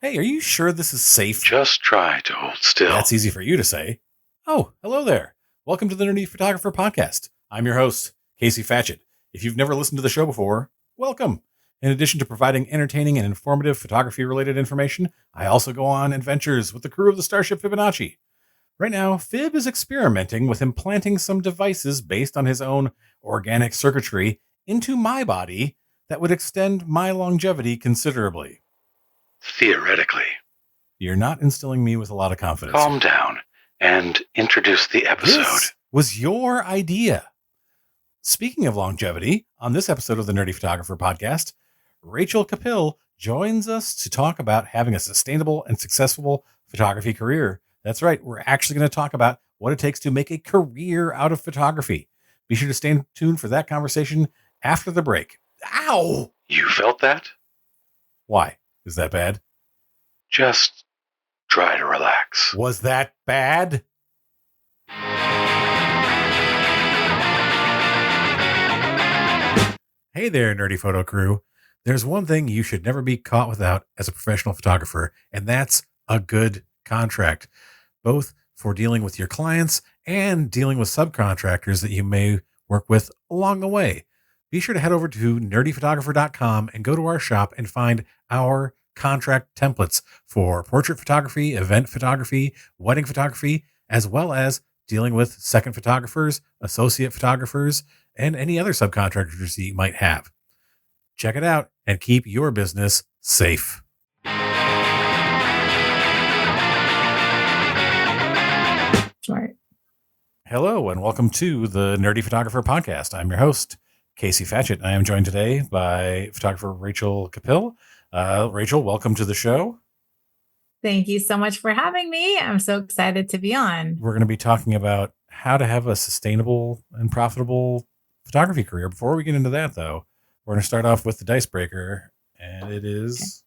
Hey, are you sure this is safe? Just try to hold still. That's easy for you to say. Oh, hello there. Welcome to the Nerdy Photographer Podcast. I'm your host, Casey Fatchett. If you've never listened to the show before, welcome. In addition to providing entertaining and informative photography-related information, I also go on adventures with the crew of the Starship Fibonacci. Right now, Fib is experimenting with implanting some devices based on his own organic circuitry into my body that would extend my longevity considerably. Theoretically. You're not instilling me with a lot of confidence. Calm down and introduce the episode. This was your idea. Speaking of longevity, on this episode of the Nerdy Photographer Podcast, Rachel Capil joins us to talk about having a sustainable and successful photography career. That's right. We're actually going to talk about what it takes to make a career out of photography. Be sure to stay tuned for that conversation after the break. Ow! You felt that? Why? Is that bad? Just try to relax. Was that bad? Hey there, Nerdy Photo Crew. There's one thing you should never be caught without as a professional photographer, and that's a good contract, both for dealing with your clients and dealing with subcontractors that you may work with along the way. Be sure to head over to nerdyphotographer.com and go to our shop and find our contract templates for portrait photography, event photography, wedding photography, as well as dealing with second photographers, associate photographers, and any other subcontractors that you might have. Check it out and keep your business safe. Right. Hello, and welcome to the Nerdy Photographer Podcast. I'm your host, Casey Fatchett. I am joined today by photographer Rachel Capil. Rachel, welcome to the show. Thank you so much for having me. I'm so excited to be on. We're going to be talking about how to have a sustainable and profitable photography career. Before we get into that, though, we're going to start off with the dice breaker, and it is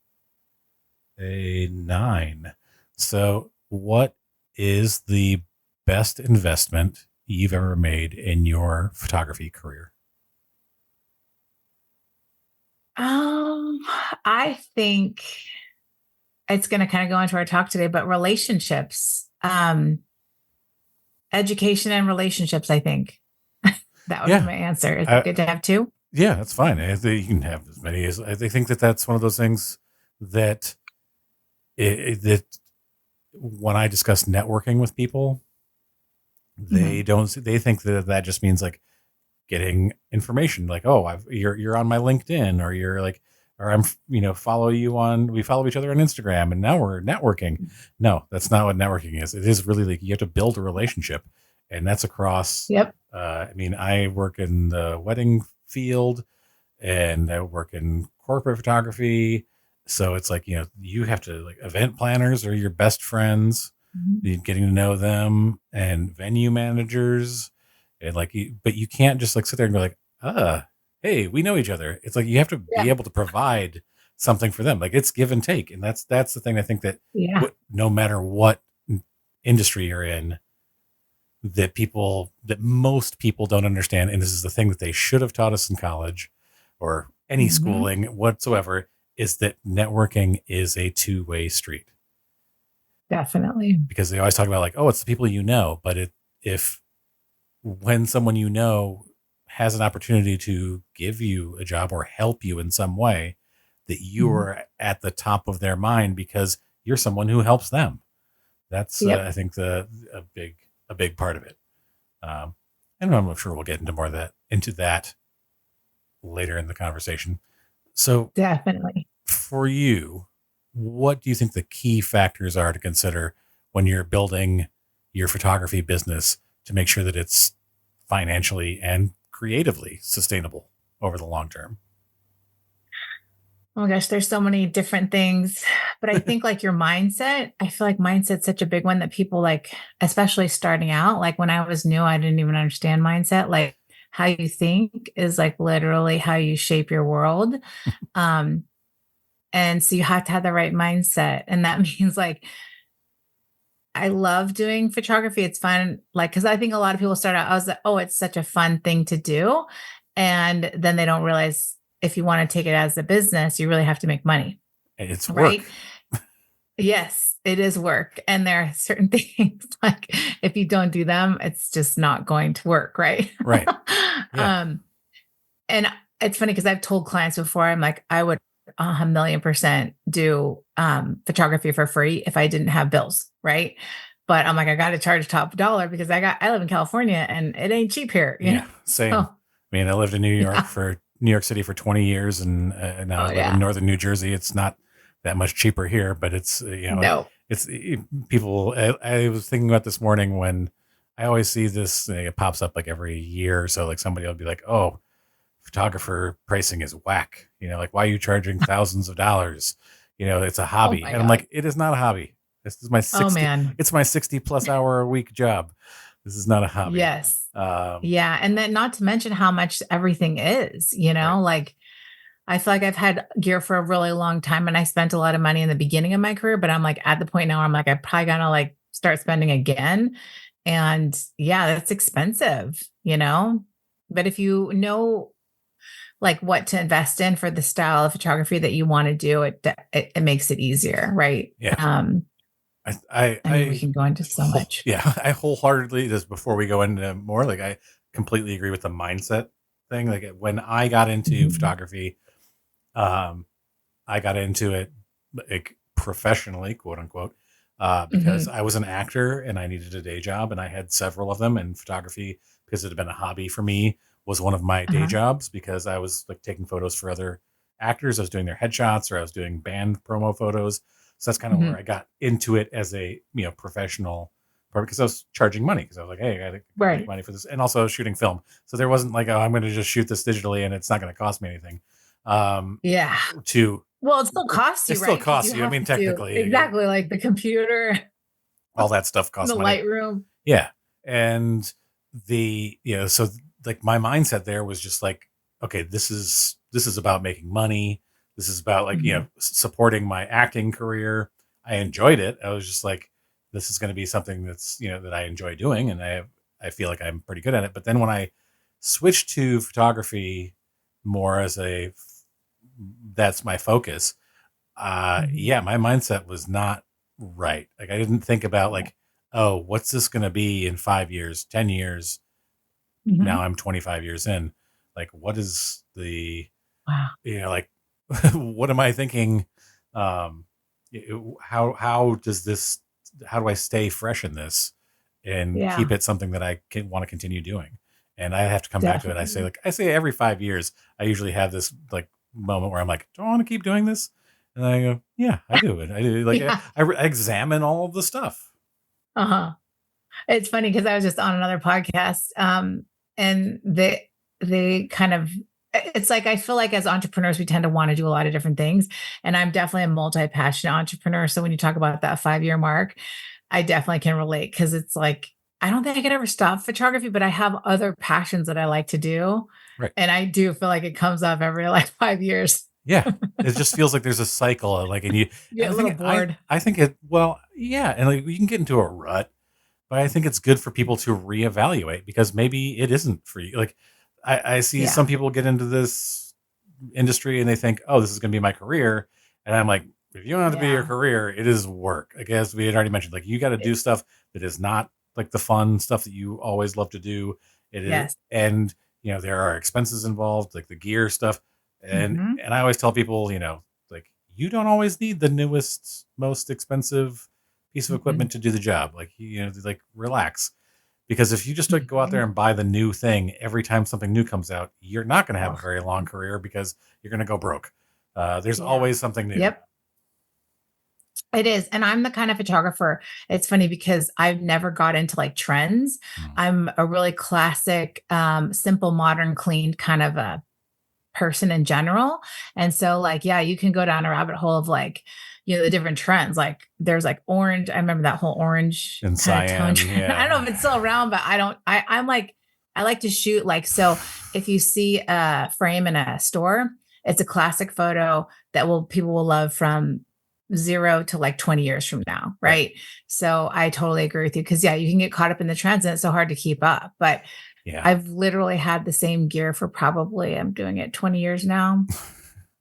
a 9. So what is the best investment you've ever made in your photography career? I think it's going to kind of go into our talk today, but relationships, education and relationships, I think that would be my answer. Is it good to have two? Yeah, that's fine. I think you can have as many as I think that's one of those things that that when I discuss networking with people, they think that just means like getting information, like, oh, you're on my LinkedIn, or you're like, or I'm, follow you on, we follow each other on Instagram, and now we're networking. No, that's not what networking is. It is really like you have to build a relationship, and that's across. Yep. I work in the wedding field, and I work in corporate photography. So it's like, you have to, like, event planners are your best friends, getting to know them, and venue managers. And like, but you can't just like sit there and go like, hey, we know each other. It's like, you have to be able to provide something for them. Like, it's give and take. And that's the thing I think that no matter what industry you're in, that most people don't understand. And this is the thing that they should have taught us in college or any schooling whatsoever, is that networking is a two-way street. Definitely. Because they always talk about like, oh, it's the people you know. But when someone has an opportunity to give you a job or help you in some way, that you are at the top of their mind because you're someone who helps them. That's I think a big part of it. And I'm sure we'll get into that later in the conversation. So definitely, for you, what do you think the key factors are to consider when you're building your photography business to make sure that it's financially and creatively sustainable over the long term? Oh my gosh, there's so many different things, but I think like your mindset, I feel like mindset's such a big one that people like, especially starting out, like when I was new, I didn't even understand mindset. Like how you think is like literally how you shape your world. And so you have to have the right mindset. And that means like, I love doing photography. It's fun. Like, cause I think a lot of people start out, I was like, oh, it's such a fun thing to do. And then they don't realize if you want to take it as a business, you really have to make money. It's right. Work. Yes, it is work. And there are certain things like if you don't do them, it's just not going to work, right? Right. Yeah. um, and it's funny because I've told clients before, I'm like, I would 1,000,000% do photography for free if I didn't have bills, right? But I'm like, I got to charge top dollar because I live in California and it ain't cheap here, you know? Yeah. Same. So, I mean, I lived in yeah. New York City for 20 years, and now I Oh, live in yeah. northern New Jersey. It's not that much cheaper here, but it's No. it's people. I was thinking about this morning when I always see this. It pops up like every year or so. Like somebody will be like, "Oh, photographer pricing is whack." Like why are you charging thousands of dollars? It's a Oh, hobby, my and I'm God. like, it is not a hobby. This is my Oh, 60. man. It's my 60+ hour a week job. This is not a hobby. Yes. Um, Yeah. And then not to mention how much everything is, right. like I feel like I've had gear for a really long time and I spent a lot of money in the beginning of my career, but I'm like at the point now where I'm like, I probably gotta like start spending again. And yeah, that's expensive. But if you know like what to invest in for the style of photography that you want to do, it makes it easier, right? Yeah. I mean, we I can go into so much. yeah, I wholeheartedly, just before we go into more, like I completely agree with the mindset thing. Like when I got into Mhm. photography, um, I got into it like professionally, quote unquote, because Mhm. I was an actor and I needed a day job, and I had several of them. And photography, because it had been a hobby for me, was one of my day Uh-huh. jobs because I was like taking photos for other actors. I was doing their headshots or I was doing band promo photos. So that's kind of where Mhm. I got into it as a professional part because I was charging money because I was like, hey, I got to make Right. money for this, and also shooting film. So there wasn't like, oh, I'm going to just shoot this digitally and it's not going to cost me anything. Um, Yeah. to Well, it still costs It you, still right? Because you costs you. I have mean, to do technically, exactly like the computer, all that stuff costs the money. Lightroom. Yeah. And so like my mindset there was just like, okay, this is about making money. This is about like, Mhm. supporting my acting career. I enjoyed it. I was just like, this is going to be something that's, that I enjoy doing. And I feel like I'm pretty good at it. But then when I switched to photography more as that's my focus, Mhm. yeah, my mindset was not right. Like I didn't think about Yeah. like, oh, what's this going to be in 5 years, 10 years? Now Mhm. I'm 25 years in. Like, what is Wow. like, what am I thinking? Um, how does how do I stay fresh in this and keep Yeah, it something that I can want to continue doing? And I have to come back to it. definitely. I say every 5 years, I usually have this like moment where I'm like, do I want to keep doing this? And I go, yeah, I do. And I do like, Yeah. I examine all of the stuff. Uh-huh. It's funny because I was just on another podcast, and they kind of it's like I feel like as entrepreneurs, we tend to want to do a lot of different things. And I'm definitely a multi-passionate entrepreneur. So when you talk about that 5-year mark, I definitely can relate because it's like I don't think I could ever stop photography, but I have other passions that I like to do. Right. And I do feel like it comes up every like 5 years. Yeah. It just feels like there's a cycle of, like, You and get the a little thing bored. I think well, yeah. And like you can get into a rut. But I think it's good for people to reevaluate because maybe it isn't for you. Like I see Yeah. some people get into this industry and they think, oh, this is going to be my career. And I'm like, if you want it to be your Yeah. career, it is work. I guess we had already mentioned, like, you got to do stuff that is not like the fun stuff that you always love to do. It is, Yes. and there are expenses involved, like the gear stuff. And, Mhm. and I always tell people, like, you don't always need the newest, most expensive piece of Mhm. equipment to do the job. Like, like, relax. Because if you just like go out there Mhm. and buy the new thing every time something new comes out, you're not going to have a Oh, very long career because you're going to go broke. There's yeah. always something new. Yep. It is. And I'm the kind of photographer. It's funny because I've never got into like trends. Mm. I'm a really classic, simple, modern, clean kind of a person in general. And so, like, yeah, you can go down a rabbit hole of like, the different trends. Like, there's like orange. I remember that whole orange And kind of tone cyan, trend. I don't know yeah. if it's still around, but I don't, I'm like, I like to shoot like, so if you see a frame in a store, it's a classic photo that people will love from 0 to like 20 years from now. Right. Right. So I totally agree with you. Cause yeah, you can get caught up in the trends and it's so hard to keep up. But Yeah. I've literally had the same gear for probably I'm doing it 20 years now.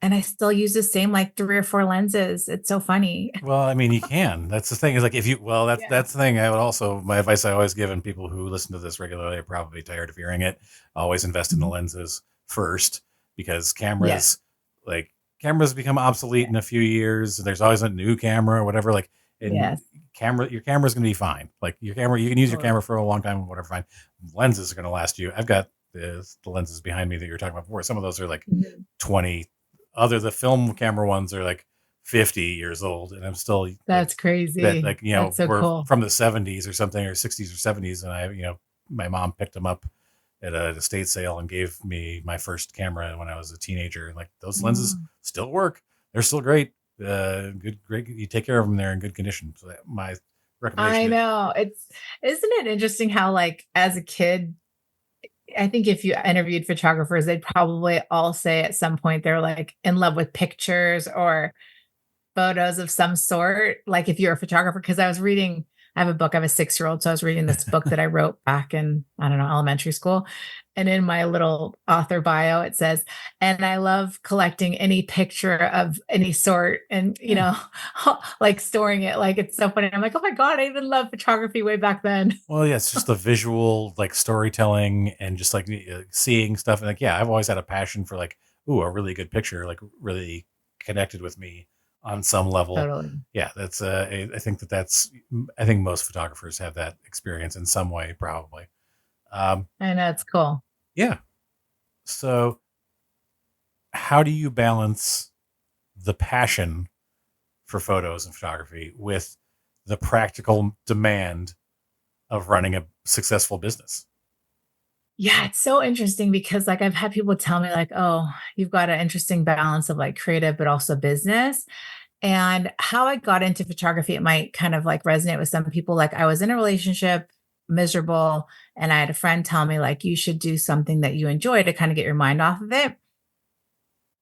and I still use the same like 3 or 4 lenses. It's so funny. Well, I mean, you can. That's the thing. Is like if you well, Yeah. that's the thing. I would also my advice I always give, and people who listen to this regularly are probably tired of hearing it. Always invest in the Mhm. lenses first because Yes. like cameras become obsolete Yeah. in a few years. There's always a new camera or whatever. Like and Yes. your camera's gonna be fine. Like your camera, you can use your Totally. camera for a long time, whatever. Fine. Lenses are gonna last you. I've got the lenses behind me that you were talking about before. Some of those are like Mhm. 20. The film camera ones are like 50 years old, and I'm still like That's that. crazy. Like That's so we're cool. from the 70s or something, or 60s or 70s, and my mom picked them up at a estate sale and gave me my first camera when I was a teenager. And like those lenses Mm. still work; they're still great. Great. You take care of them; they're in good condition. So my I recommendation. know. Isn't it interesting how like as a kid, I think if you interviewed photographers, they'd probably all say at some point they're like in love with pictures or photos of some sort, like if you're a photographer, because I have a book, I have a 6-year-old, so I was reading this book that I wrote back in, I don't know, elementary school. And in my little author bio, it says, and I love collecting any picture of any sort and, Yeah. like storing it. Like it's so funny. I'm like, oh my God, I even love photography way back then. Well, yeah, it's just the visual like storytelling and just like seeing stuff. And like, yeah, I've always had a passion for like, ooh, a really good picture, like really connected with me on some level. Totally. Yeah, that's I think I think most photographers have that experience in some way, probably. Um, I know it's cool. yeah. So, how do you balance the passion for photos and photography with the practical demand of running a successful business? Yeah, it's so interesting because like I've had people tell me like, "Oh, you've got an interesting balance of like creative but also business." And how I got into photography, it might kind of like resonate with some people. Like I was in a relationship, miserable, and I had a friend tell me like you should do something that you enjoy to kind of get your mind off of it.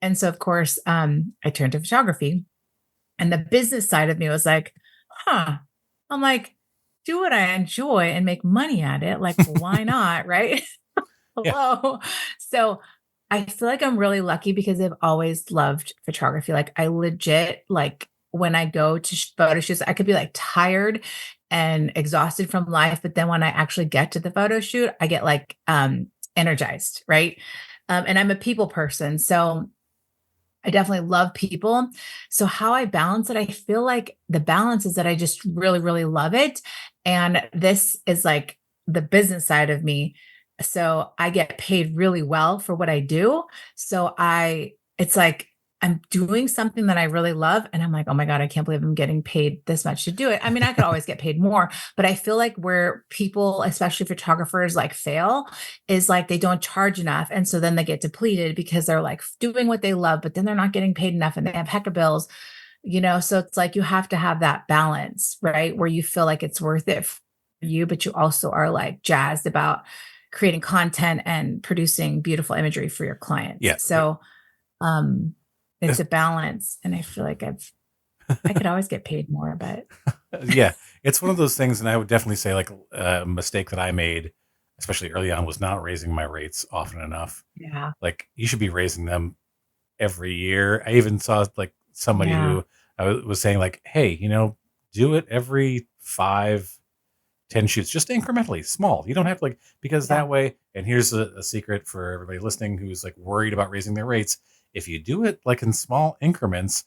And so of course, I turned to photography. And the business side of me was like, huh. I'm like, do what I enjoy and make money at it. Like, why not? Right. Yeah. Hello. So I feel like I'm really lucky because I've always loved photography. Like I legit like when I go to photo shoots, I could be like tired and exhausted from life, but then when I actually get to the photo shoot, I get like energized, right? And I'm a people person, so I definitely love people. So how I balance it, I feel like the balance is that I just really, really love it. And this is like the business side of me. So I get paid really well for what I do. It's like I'm doing something that I really love. And I'm like, oh my God, I can't believe I'm getting paid this much to do it. I mean, I could always get paid more, but I feel like where people, especially photographers, like fail is like they don't charge enough. And so then they get depleted because they're like doing what they love, but then they're not getting paid enough and they have heck of bills, So it's like you have to have that balance, right? Where you feel like it's worth it for you, but you also are like jazzed about creating content and producing beautiful imagery for your clients. Yeah. So um it's a balance. And I feel like I could always get paid more, but Yeah, it's one of those things, and I would definitely say like a mistake that I made, especially early on, was not raising my rates often enough. yeah. Like you should be raising them every year. I even saw like somebody Yeah. who was saying like, "Hey, do it every 5, 10 shoots, just incrementally, small. You don't have to like because Yeah. that way." And here's a secret for everybody listening who's like worried about raising their rates: if you do it like in small increments,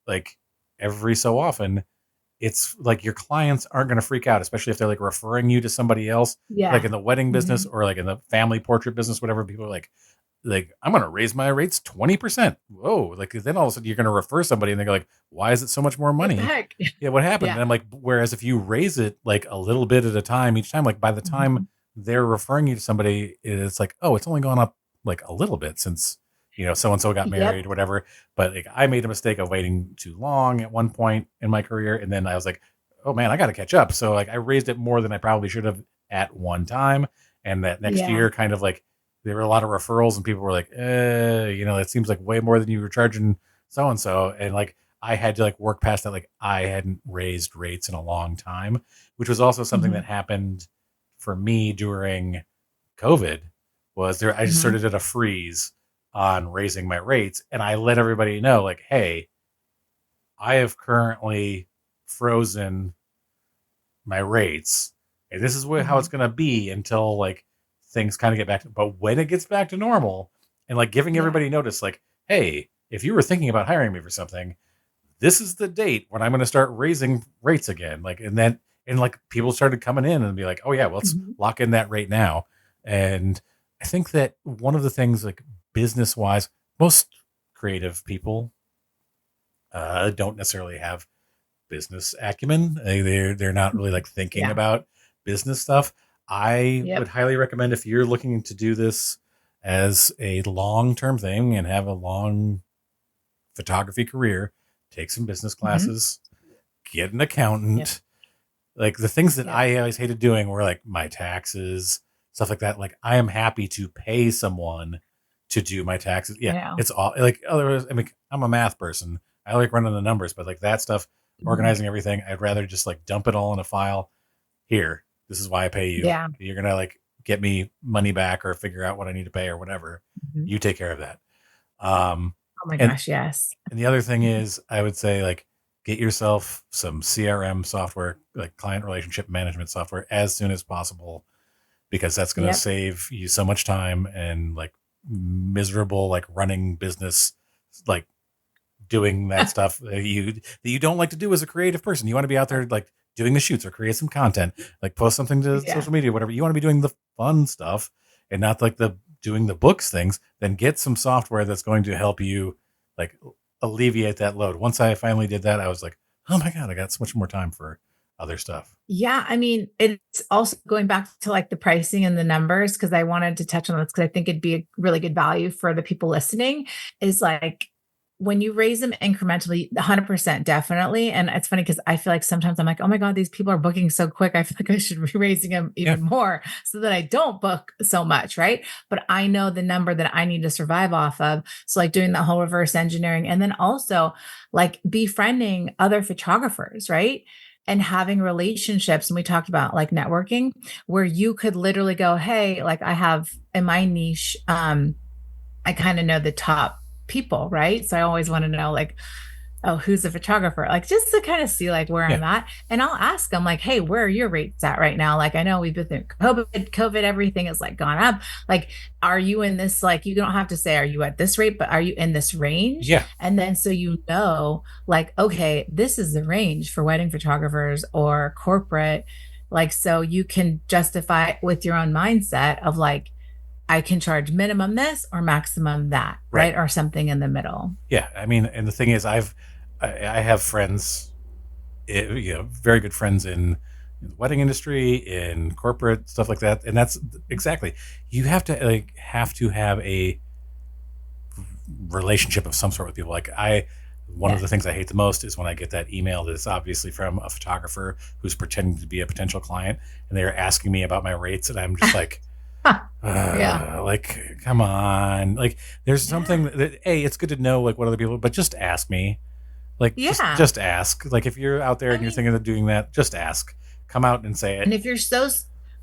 like every so often, it's like your clients aren't going to freak out, especially if they're like referring you to somebody else, like Yeah. in the wedding business Mhm. or like in the family portrait business, whatever. People are like I'm going to raise my rates 20%. Whoa! Like then all of a sudden you're going to refer somebody and they're like, why is it so much more What the money? heck? Yeah, what happened? Yeah. And I'm like, whereas if you raise it like a little bit at a time each time, like by the time Mhm. they're referring you to somebody, it's like, oh, it's only gone up like a little bit since so and so got Yep. married, whatever. But like I made a mistake of waiting too long at one point in my career, and then I was like, oh man, I got to catch up. So like I raised it more than I probably should have at one time. And that next Yeah. year, kind of like there were a lot of referrals, and people were like, it seems like way more than you were charging so and so. And like I had to like work past that. Like I hadn't raised rates in a long time, which was also something that Mhm. happened for me during COVID. Was there? I just sort Mhm. of did a freeze on raising my rates, and I let everybody know, like, hey, I have currently frozen my rates, and this is how it's Mhm. going to be until like things kind of get back to. But when it gets back to normal, and like giving Yeah. everybody notice, like, hey, if you were thinking about hiring me for something, this is the date when I'm going to start raising rates again. Like, and like people started coming in and be like, oh yeah, well, let's Mhm. lock in that rate now. And I think that one of the things, like business wise, most creative people don't necessarily have business acumen. They're not really like thinking Yeah. about business stuff. I would Yep. highly recommend, if you're looking to do this as a long term thing and have a long photography career, take some business Mhm. classes, get an Yep. accountant. Like the things that Yep. I always hated doing were like my taxes, stuff like that. Like I am happy to pay someone to do my taxes. I Yeah, know. it's all like otherwise. I mean, I'm a math person. I like running the numbers, but like that stuff, Mhm. organizing everything, I'd rather just like dump it all in a file. Here, this is why I pay you. Yeah. You're gonna like get me money back or figure out what I need to pay or whatever. Mhm. You take care of that. Um, Oh my and gosh, yes. and the other thing is, I would say, like, get yourself some CRM software, like client relationship management software, as soon as possible, because that's going to Yep. save you so much time and like miserable, like running business, like doing that stuff that you don't like to do as a creative person. You want to be out there like doing the shoots or create some content, like post something to Yeah. social media, whatever. You want to be doing the fun stuff and not like the doing the books things. Then get some software that's going to help you like alleviate that load. Once I finally did that, I was like, oh my god, I got so much more time for other stuff. Yeah, I mean, it's also going back to, like, the pricing and the numbers, because I wanted to touch on this because I think it'd be a really good value for the people listening, is, like, when you raise them incrementally, 100% definitely, and it's funny because I feel like sometimes I'm like, "Oh my god, these people are booking so quick, I feel like I should be raising them Yeah, even more so that I don't book so much," right? But I know the number that I need to survive off of, so, like, doing that whole reverse engineering, and then also, like, befriending other photographers, right? And having relationships, and we talked about like networking, where you could literally go, hey, like I have in my niche, I kind of know the top people, right? So I always want to know, like, oh, who's a photographer? Like just to kind of see like where yeah, I'm at. And I'll ask them, like, hey, where are your rates at right now? Like, I know we've been through COVID, everything has like gone up. Like, are you in this, like, you don't have to say, are you at this rate, but are you in this range? yeah, And then so you know, like, okay, this is the range for wedding photographers or corporate. Like, so you can justify it with your own mindset of like, I can charge minimum this or maximum that, right. right? Or something in the middle. Yeah, I mean, and the thing is, I have friends, very good friends in the wedding industry, in corporate stuff like that, and that's exactly, you have to have a relationship of some sort with people. Like one of the things Yes. I hate the most is when I get that email that's obviously from a photographer who's pretending to be a potential client, and they're asking me about my rates, and I'm just like, Yeah. like, come on, like, there's something Yeah. that, hey, it's good to know like what other people, but just ask me. Like, Yeah. just ask. Like, if you're out there I and you're mean, thinking of doing that, just ask. Come out and say and it. if you're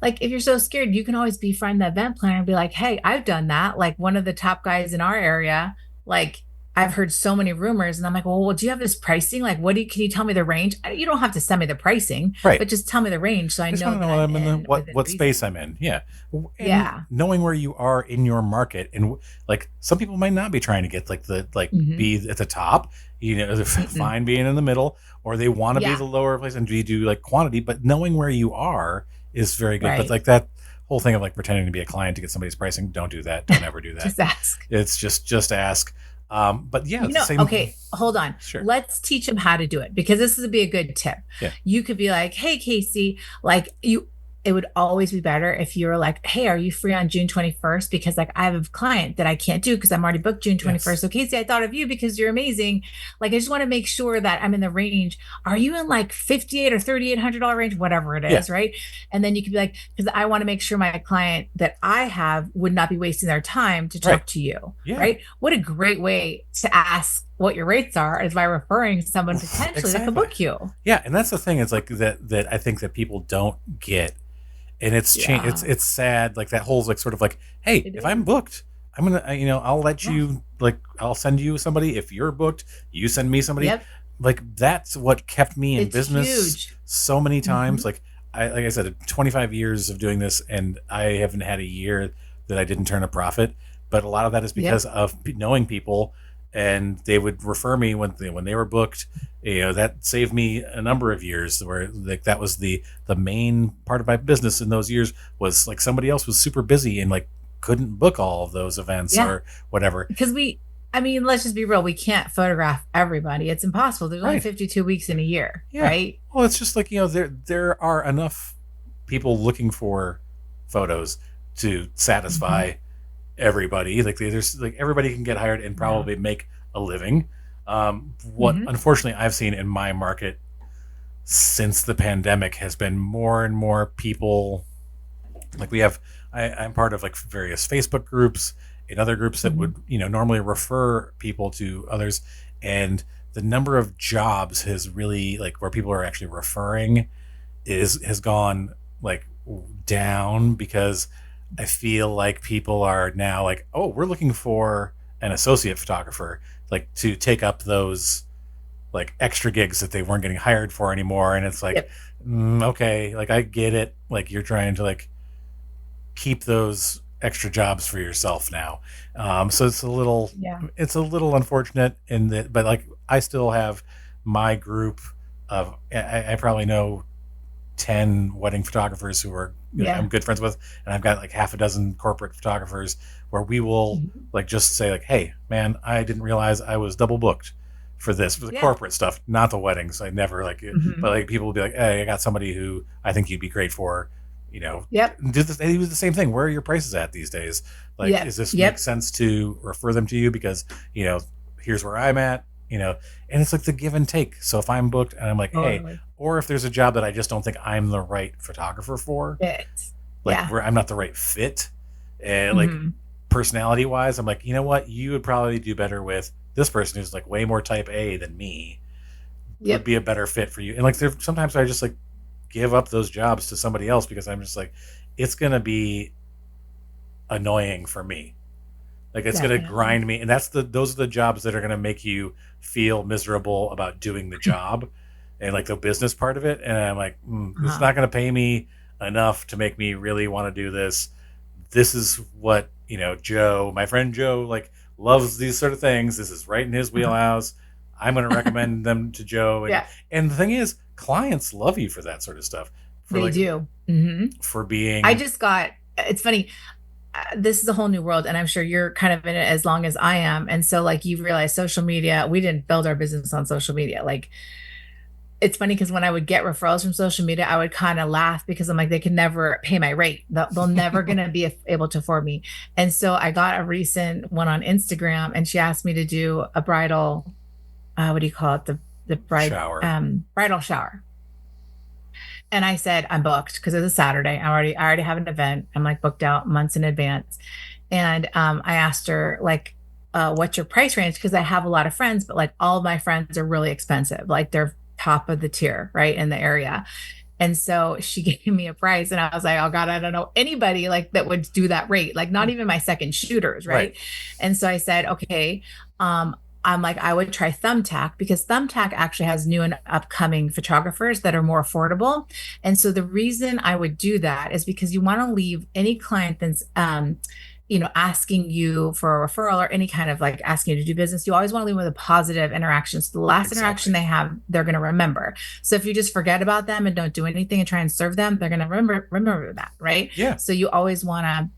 like, if you're so scared, you can always befriend the event planner and be like, hey, I've done that. Like one of the top guys in our area, like I've heard so many rumors. And I'm like, well, do you have this pricing? Like, can you tell me the range? You don't have to send me the pricing, Right. but just tell me the range so I I just know want to that know what I'm I'm in the in what within what space reason. I'm in. Yeah, and Yeah. knowing where you are in your market, and like some people might not be trying to get like the like Hmm. be at the top. They're Mm-mm. fine being in the middle, or they want to be Yeah. the lower place and do like quantity. But knowing where you are is very good. But Right. like that whole thing of like pretending to be a client to get somebody's pricing, don't do that. Don't ever do that. Just ask. It's just ask. But yeah, it's the same. Okay, hold on. Sure. Let's teach them how to do it because this would be a good tip. Yeah. You could be like, hey, Casey, like it would always be better if you were like, hey, are you free on June 21st? Because like I have a client that I can't do because I'm already booked June 21st. Yes. So Casey, I thought of you because you're amazing. Like I just want to make sure that I'm in the range. Are you in like 58 or $3,800 range, whatever it Yeah. is, right? And then you could be like, because I want to make sure my client that I have would not be wasting their time to Right. talk to you, Yeah. right? What a great way to ask what your rates are is by referring someone potentially that could Exactly. book you. Yeah, and that's the thing. It's like that I think that people don't get, and it's changed. Yeah, It's sad. Like that whole like sort of like, hey, it if I'm is. booked, I'm gonna, I'll let Yeah. you, like, I'll send you somebody if you're booked. You send me somebody. Yep. Like, that's what kept me in It's business huge. so many Mhm. times. Like I said, 25 years of doing this, and I haven't had a year that I didn't turn a profit. But a lot of that is Yep. because of knowing people, and they would refer me when they were booked. That saved me a number of years where, like, that was the main part of my business in those years, was like somebody else was super busy and like couldn't book all of those events Yeah. or whatever. Because I mean, let's just be real. We can't photograph everybody. It's impossible. There's only Right. 52 weeks in a year, Yeah. right? Well, it's just like, there are enough people looking for photos to Hmm. satisfy everybody. Like, there's like everybody can get hired and Yeah. probably make a living. What Hmm. unfortunately I've seen in my market since the pandemic has been more and more people. Like, I'm part of like various Facebook groups and other groups that Hmm. would, normally refer people to others. And the number of jobs has really, like, where people are actually referring has gone, like, down, because I feel like people are now like, oh, we're looking for an associate photographer, like, to take up those like extra gigs that they weren't getting hired for anymore. And it's like, Yep. okay, like, I get it, like, you're trying to like keep those extra jobs for yourself now. So Yeah. it's a little unfortunate in that, but like, I still have my group of, I probably know 10 wedding photographers who are, I'm Yeah. good friends with, and I've got like half a dozen corporate photographers where we will Mhm. like just say like, hey man, I didn't realize I was double booked for this, for the Yeah. corporate stuff, not the weddings. I never like it, but Hmm. like, people will be like, hey, I got somebody who I think you'd be great for, you know Yep. do this. And he was the same thing. Where are your prices at these days? Like, Yep. is this make Yep. sense to refer them to you? Because, you know here's where I'm at, and it's like the give and take. So if I'm booked and I'm like, hey, Totally. or if there's a job that I just don't think I'm the right photographer for, It. like, Yeah. where I'm not the right fit, and like, Hmm. personality wise, I'm like, you know what, you would probably do better with this person who's like way more type A than me, would Yep. be a better fit for you. And like, sometimes I just like give up those jobs to somebody else because I'm just like, it's gonna be annoying for me. Like, it's gonna Definitely. grind me, and those are the jobs that are gonna make you feel miserable about doing the job, and like the business part of it. And I'm like, it's Uh-huh. not gonna pay me enough to make me really want to do this. This is what, Joe, my friend Joe, like, loves these sort of things. This is right in his Uh-huh. wheelhouse. I'm gonna recommend them to Joe, and Yeah. and the thing is, clients love you for that sort of stuff, for They like, do. Hmm. for I being. just got, it's funny. This is a whole new world, and I'm sure you're kind of in it as long as I am. And so, like, you've realized social media, we didn't build our business on social media. Like, it's funny because when I would get referrals from social media, I would kind of laugh because I'm like, they can never pay my rate. They'll never going to be able to afford me. And so I got a recent one on Instagram, and she asked me to do a bridal, what do you call it? The Shower. bridal shower. And I said, I'm booked because it's a Saturday. I already have an event. I'm like booked out months in advance. And I asked her, like, what's your price range? Because I have a lot of friends, but like all of my friends are really expensive. Like, they're top of the tier, right, in the area. And so she gave me a price, and I was like, oh God, I don't know anybody like that would do that rate, like not even my second shooters, Right. right? And so I said, okay, um, I'm like, I would try Thumbtack because Thumbtack actually has new and upcoming photographers that are more affordable. And so the reason I would do that is because you want to leave any client that's asking you for a referral or any kind of like asking you to do business, you always want to leave with a positive interaction. So the last interaction Exactly. they have, they're going to remember. So if you just forget about them and don't do anything and try and serve them, they're going to remember that, right? Yeah. So you always want to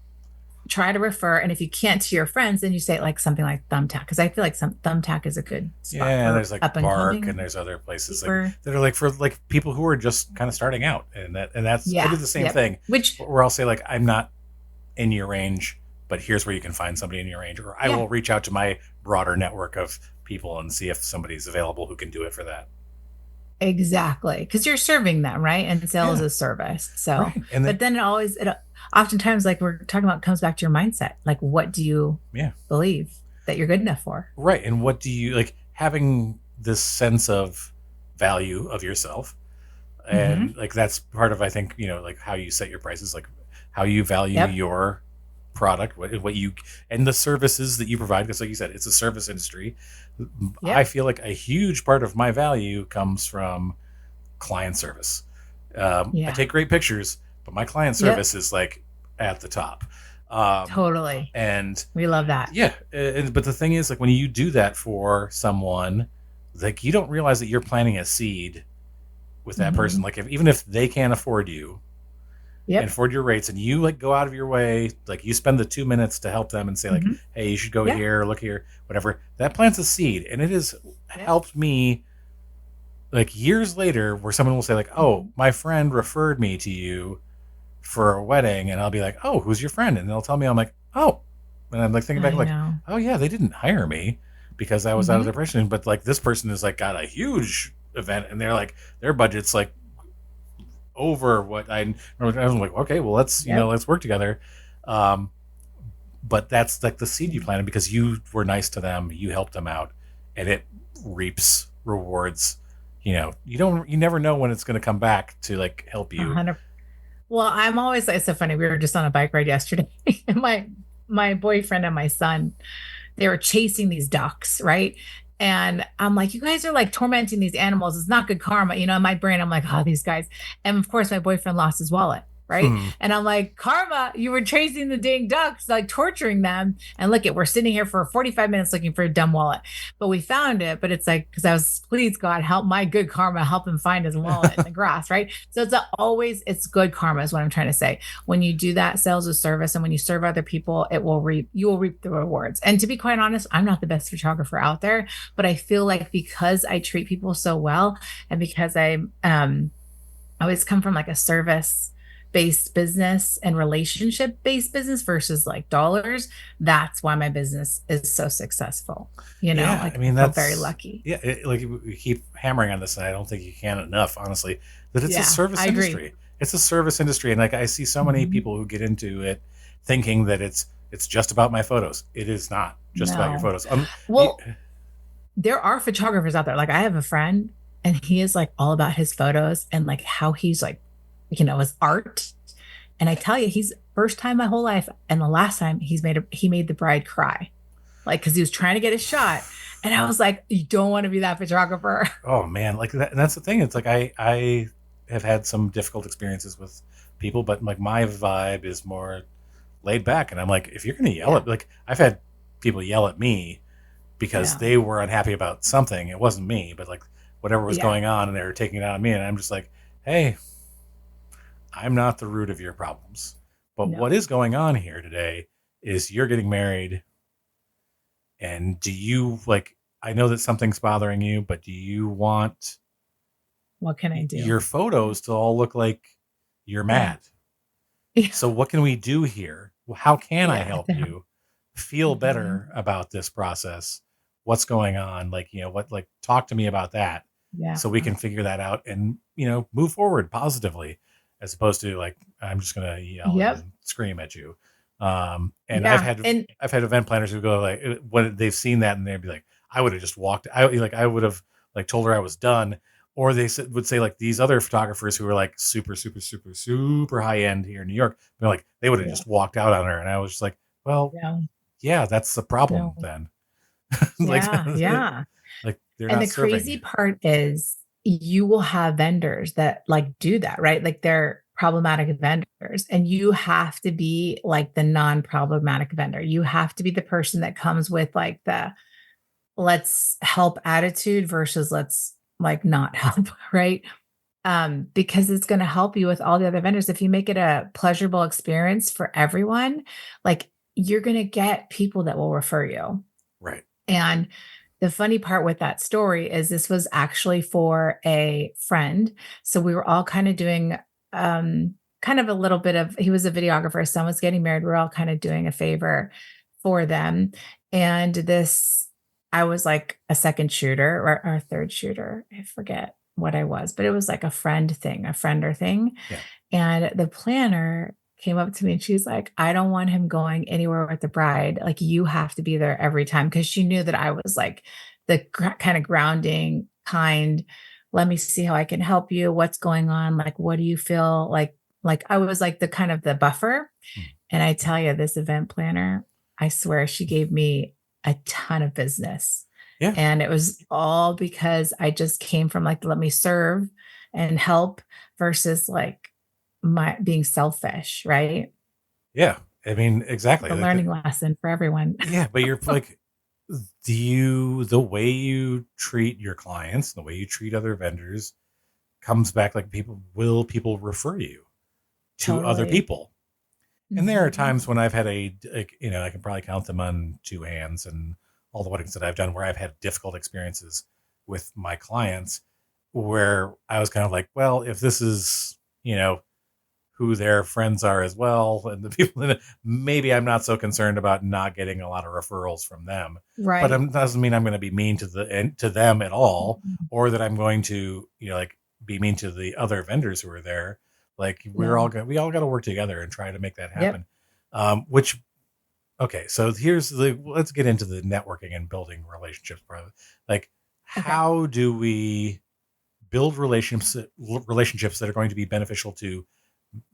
try to refer, and if you can't, to your friends, then you say like something like Thumbtack, because I feel like some Thumbtack is a good spot Yeah, and for there's like up and Bark, and coming there's other places like cheaper. that are like for like people who are just kind of starting out, and that's I Yeah. do the same Yep. thing, Which, where I'll say like, I'm not in your range, but here's where you can find somebody in your range, or I yeah, will reach out to my broader network of people and see if somebody's available who can do it for that. exactly, because you're serving them, right? And sales Yeah, is service. So, right. And but then, then it oftentimes, like we're talking about, comes back to your mindset. Like, what do you yeah, believe that you're good enough for? right. And what do you like, having this sense of value of yourself, Hmm. and like, that's part of, I think, like how you set your prices, like how you value Yep. your product, what you, and the services that you provide, because like you said, it's a service industry. I Yep. feel like a huge part of my value comes from client service. I Yeah. take great pictures, but my client Yep. service is like at the top. Um, Totally. and We love that. yeah, but the thing is, like when you do that for someone, like you don't realize that you're planting a seed with that person. Mhm. Like even if they can't afford you and Yep. afford your rates, and you like go out of your way, like you spend the 2 minutes to help them and say like, Mhm. hey, you should go Yeah. here, look here, whatever. That plants a seed, and it has Yep. helped me like years later, where someone will say like, oh, Mhm. my friend referred me to you for a wedding, and I'll be like, oh, who's your friend? And they'll tell me, I'm like, oh, and I'm like thinking back I like, know. oh yeah, they didn't hire me because I was out of their Mhm. person, but like this person has like got a huge event, and they're like their budget's like over what I was like, okay, well let's Yep. let's work together. Um, but that's like the seed you Yeah. planted because you were nice to them, you helped them out, and it reaps rewards. You never know when it's going to come back to like help you. 100. Well, I'm always it's so funny. We were just on a bike ride yesterday. And my boyfriend and my son, they were chasing these ducks, right? And I'm like, you guys are like tormenting these animals. It's not good karma. In my brain, I'm like, oh, these guys. And of course, my boyfriend lost his wallet, right? Hmm. And I'm like, karma, you were chasing the dang ducks, like torturing them. And look we're sitting here for 45 minutes looking for a dumb wallet. But we found it. But it's like, because I was, please God, help my good karma, help him find his wallet in the grass, right? So it's good karma, is what I'm trying to say. When you do that sales of service and when you serve other people, you will reap the rewards. And to be quite honest, I'm not the best photographer out there, but I feel like because I treat people so well, and because I always come from like a service based business and relationship based business versus like dollars, that's why my business is so successful. Yeah, I Like I mean feel very that's lucky. yeah. Like we keep hammering on this, and I don't think you can enough, honestly. That it's a Yeah, service I agree. industry. It's a service industry, and like I see so many Mhm. people who get into it thinking that it's just about my photos. It is not just about your No. photos. Well, there are photographers out there. Like I have a friend and he is like all about his photos and like how he's like, his art. And I tell you, he's first time my whole life. And the last time he made the bride cry, like, cause he was trying to get a shot. And I was like, you don't want to be that photographer. Oh man, like that, and that's the thing. It's like I have had some difficult experiences with people, but like my vibe is more laid back, and I'm like, if you're gonna yell Yeah. at, like I've had people yell at me because Yeah. they were unhappy about something. It wasn't me, but like whatever was Yeah. going on, and they were taking it out on me, and I'm just like, hey, I'm not the root of your problems. But what No. is going on here today is you're getting married, and do you like? I know that something's bothering you, but do you want What can I do? your photos to all look like you're Yeah. mad? So what can we do here? How can I Yeah. help you feel Mhm. better about this process? What's going on? Like, what, like, talk to me about that Yeah. so we can figure that out and, move forward positively as opposed to like, I'm just going to yell Yep. and scream at you. And Yeah. And I've had event planners who go like, when they've seen that and they'd be like, I would have just walked. I would have like told her I was done, or they would say like these other photographers who were like super super super super high end here in New York, they're like they would have yeah. just walked out on her, and I was just like, well, Yeah. yeah, that's the problem No. then. Like Yeah. Yeah. like they're And not the serving crazy you. part is you will have vendors that like do that, right? Like they're problematic vendors and you have to be like the non-problematic vendor. You have to be the person that comes with like the let's help attitude versus let's like not help, right? Because it's going to help you with all the other vendors. If you make it a pleasurable experience for everyone, like you're going to get people that will refer you. Right. And the funny part with that story is this was actually for a friend. So we were all kind of doing kind of a little bit of he was a videographer, his son was getting married. We are all kind of doing a favor for them. And this I was like a second shooter or a third shooter. I forget what I was, but it was like a friend thing, a friender thing. Yeah. And the planner came up to me and she's like, I don't want him going anywhere with the bride. Like, you have to be there every time. Cause she knew that I was like the kind of grounding kind. Let me see how I can help you. What's going on? Like, what do you feel like? Like, I was like the kind of the buffer. And I tell you, this event planner, I swear she gave me a ton of business. Yeah. And it was all because I just came from like, let me serve and help versus like my being selfish, right? Yeah. I mean, exactly. The learning lesson for everyone. Yeah, but you're like, the way you treat your clients, the way you treat other vendors comes back like people refer you to other Totally. people. And there are Mhm. times when I've had I can probably count them on two hands and all the weddings that I've done where I've had difficult experiences with my clients where I was kind of like, well, if this is, who their friends are as well and the people that maybe I'm not so concerned about not getting a lot of referrals from them, but Right. it doesn't mean I'm going to be mean to them at all, Mhm. or that I'm going to like be mean to the other vendors who are there. Like No. we all got to work together and try to make that Yep. happen. Which okay, so let's get into the networking and building relationships, brother. Like, Okay. how do we build relationships that are going to be beneficial to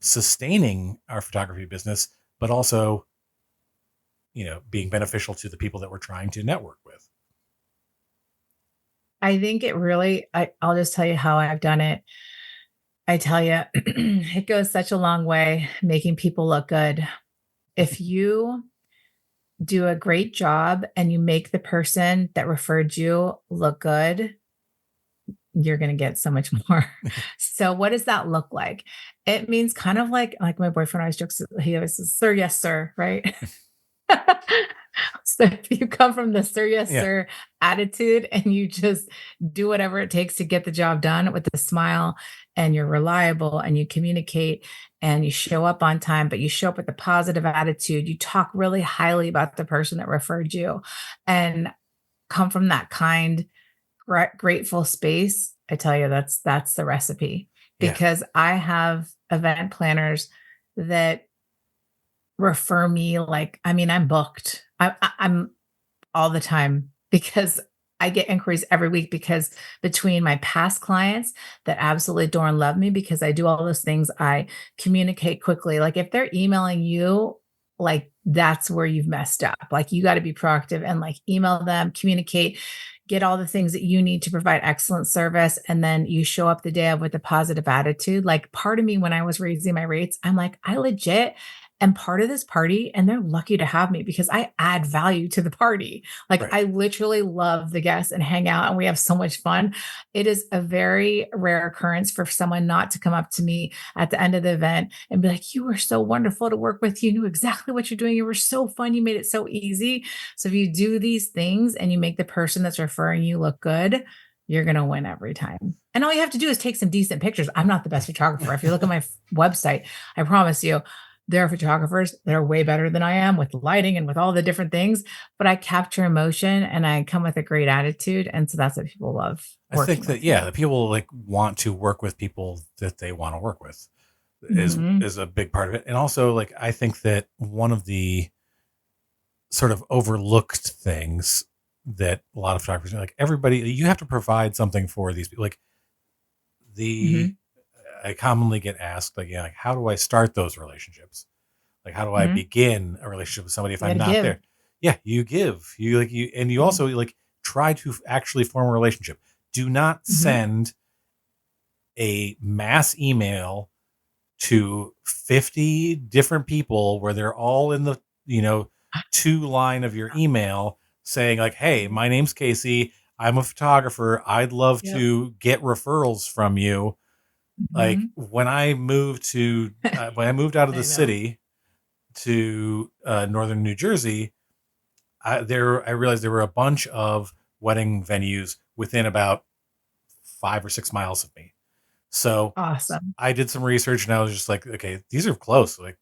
sustaining our photography business, but also, being beneficial to the people that we're trying to network with. I think it really I'll just tell you how I've done it. I tell you, it goes such a long way making people look good. If you do a great job and you make the person that referred you look good, you're going to get so much more. So what does that look like? It means kind of like my boyfriend always jokes, he always says, "Sir, yes, sir," right? So if you come from the "sir, yes, Yeah, sir" attitude and you just do whatever it takes to get the job done with a smile and you're reliable and you communicate and you show up on time, but you show up with a positive attitude, you talk really highly about the person that referred you and come from that kind, grateful space, I tell you, that's the recipe. yeah, Because I have event planners that refer me like, I mean, I'm booked. I'm all the time because I get inquiries every week because between my past clients that absolutely adore and love me because I do all those things, I communicate quickly. Like if they're emailing you, like that's where you've messed up. Like you got to be proactive and like email them, communicate, get all the things that you need to provide excellent service. And then you show up the day of with a positive attitude. Like part of me, when I was raising my rates, I'm like, I legit am part of this party and they're lucky to have me because I add value to the party. Like right. I literally love the guests and hang out and we have so much fun. It is a very rare occurrence for someone not to come up to me at the end of the event and be like, "You were so wonderful to work with. You knew exactly what you're doing. You were so fun. You made it so easy." So if you do these things and you make the person that's referring you look good, you're going to win every time. And all you have to do is take some decent pictures. I'm not the best photographer. If you look at my website, I promise you, there are photographers that are way better than I am with lighting and with all the different things, but I capture emotion and I come with a great attitude. And so that's what people love I think working that with me. the people like want to work with people that they want to work with Mhm. is a big part of it. And also like I think that one of the sort of overlooked things that a lot of photographers like everybody you have to provide something for these people. Like the Mhm. I commonly get asked like, like how do I start those relationships? Like, how do I Mhm. begin a relationship with somebody if You I'm got to not give. there? Yeah, you give. And you Mhm. also like try to actually form a relationship. Do not Mhm. send a mass email to 50 different people where they're all in the, two line of your email saying like, "Hey, my name's Casey. I'm a photographer. I'd love Yep. to get referrals from you." Like Mhm. when I moved out of the I know. city to northern New Jersey, I realized there were a bunch of wedding venues within about 5 or 6 miles of me. So Awesome. I did some research and I was just like, okay, these are close. Like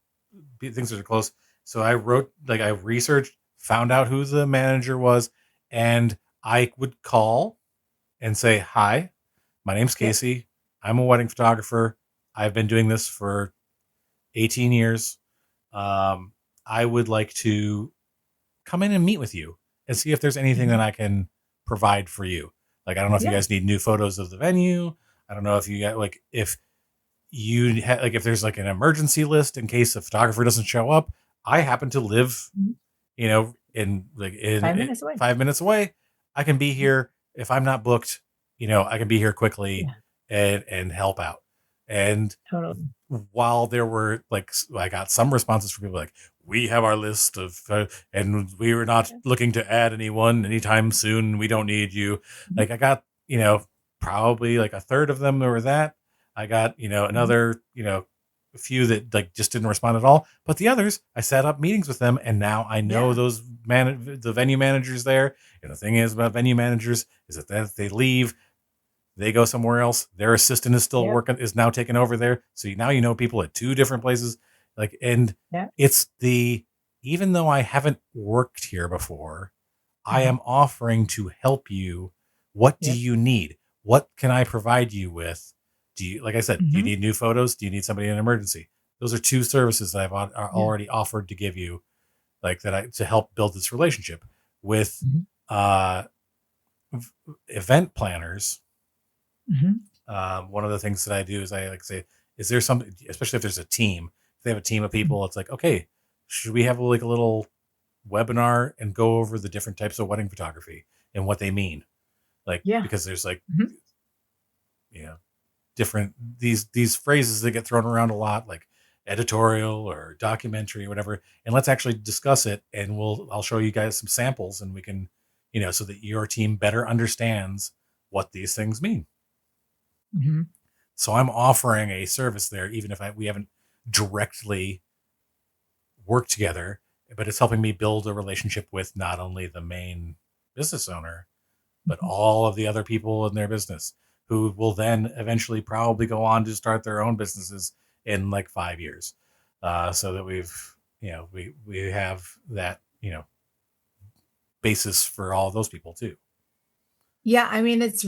things are close. So I researched, found out who the manager was, and I would call and say, "Hi, my name's Yep. Casey. I'm a wedding photographer. I've been doing this for 18 years. Um, I would like to come in and meet with you and see if there's anything that Mhm. I can provide for you. Like, I don't know if you Yeah. guys need new photos of the venue. I don't know if you got like if you like if there's like an emergency list in case the photographer doesn't show up. I happen to live, Mhm. in 5 minutes away. 5 minutes away. I can be here if I'm not booked. I can be here quickly Yeah, and help out. And totally. while there were I got some responses from people like, we have our list of, and we were not Yeah. looking to add anyone anytime soon. We don't need you. Mhm, Like I got, probably like a third of them that were that. I got, mhm. another, a few that like just didn't respond at all. But the others, I set up meetings with them, and now I know Yeah, the venue managers there. And the thing is about venue managers is that they leave, they go somewhere else. Their assistant is still yep, working, is now taking over there. So now people at two different places. And yep, it's even though I haven't worked here before, I uh-huh, am offering to help you. What do yep, you need? What can I provide you with? Like I said, do you mhm, need new photos? Do you need somebody in an emergency? Those are two services that are yeah, already offered to give you, to help build this relationship with mhm, uh, event planners. mhm, One of the things that I do is I like say, is there something, especially if there's a team, if they have a team of mhm. people, it's like, okay, should we have like a little webinar and go over the different types of wedding photography and what they mean? Like, Yeah, because there's like, mhm, you know, different, these phrases that get thrown around a lot, like editorial or documentary or whatever. And let's actually discuss it. And I'll show you guys some samples, and we can, so that your team better understands what these things mean. mhm. So I'm offering a service there, even if we haven't directly worked together, but it's helping me build a relationship with not only the main business owner, but Mhm. all of the other people in their business who will then eventually probably go on to start their own businesses in like 5 years. So that we have that, basis for all those people too. Yeah, I mean, it's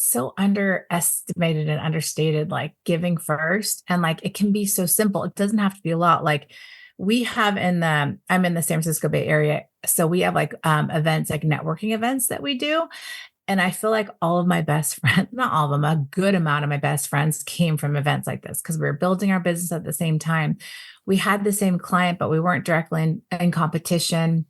so underestimated and understated, like giving first. And like it can be so simple. It doesn't have to be a lot. Like we have I'm in the San Francisco Bay Area. So we have like events, like networking events that we do. And I feel like all of my best friends, not all of them, a good amount of my best friends came from events like this because we were building our business at the same time. We had the same client, but we weren't directly in competition.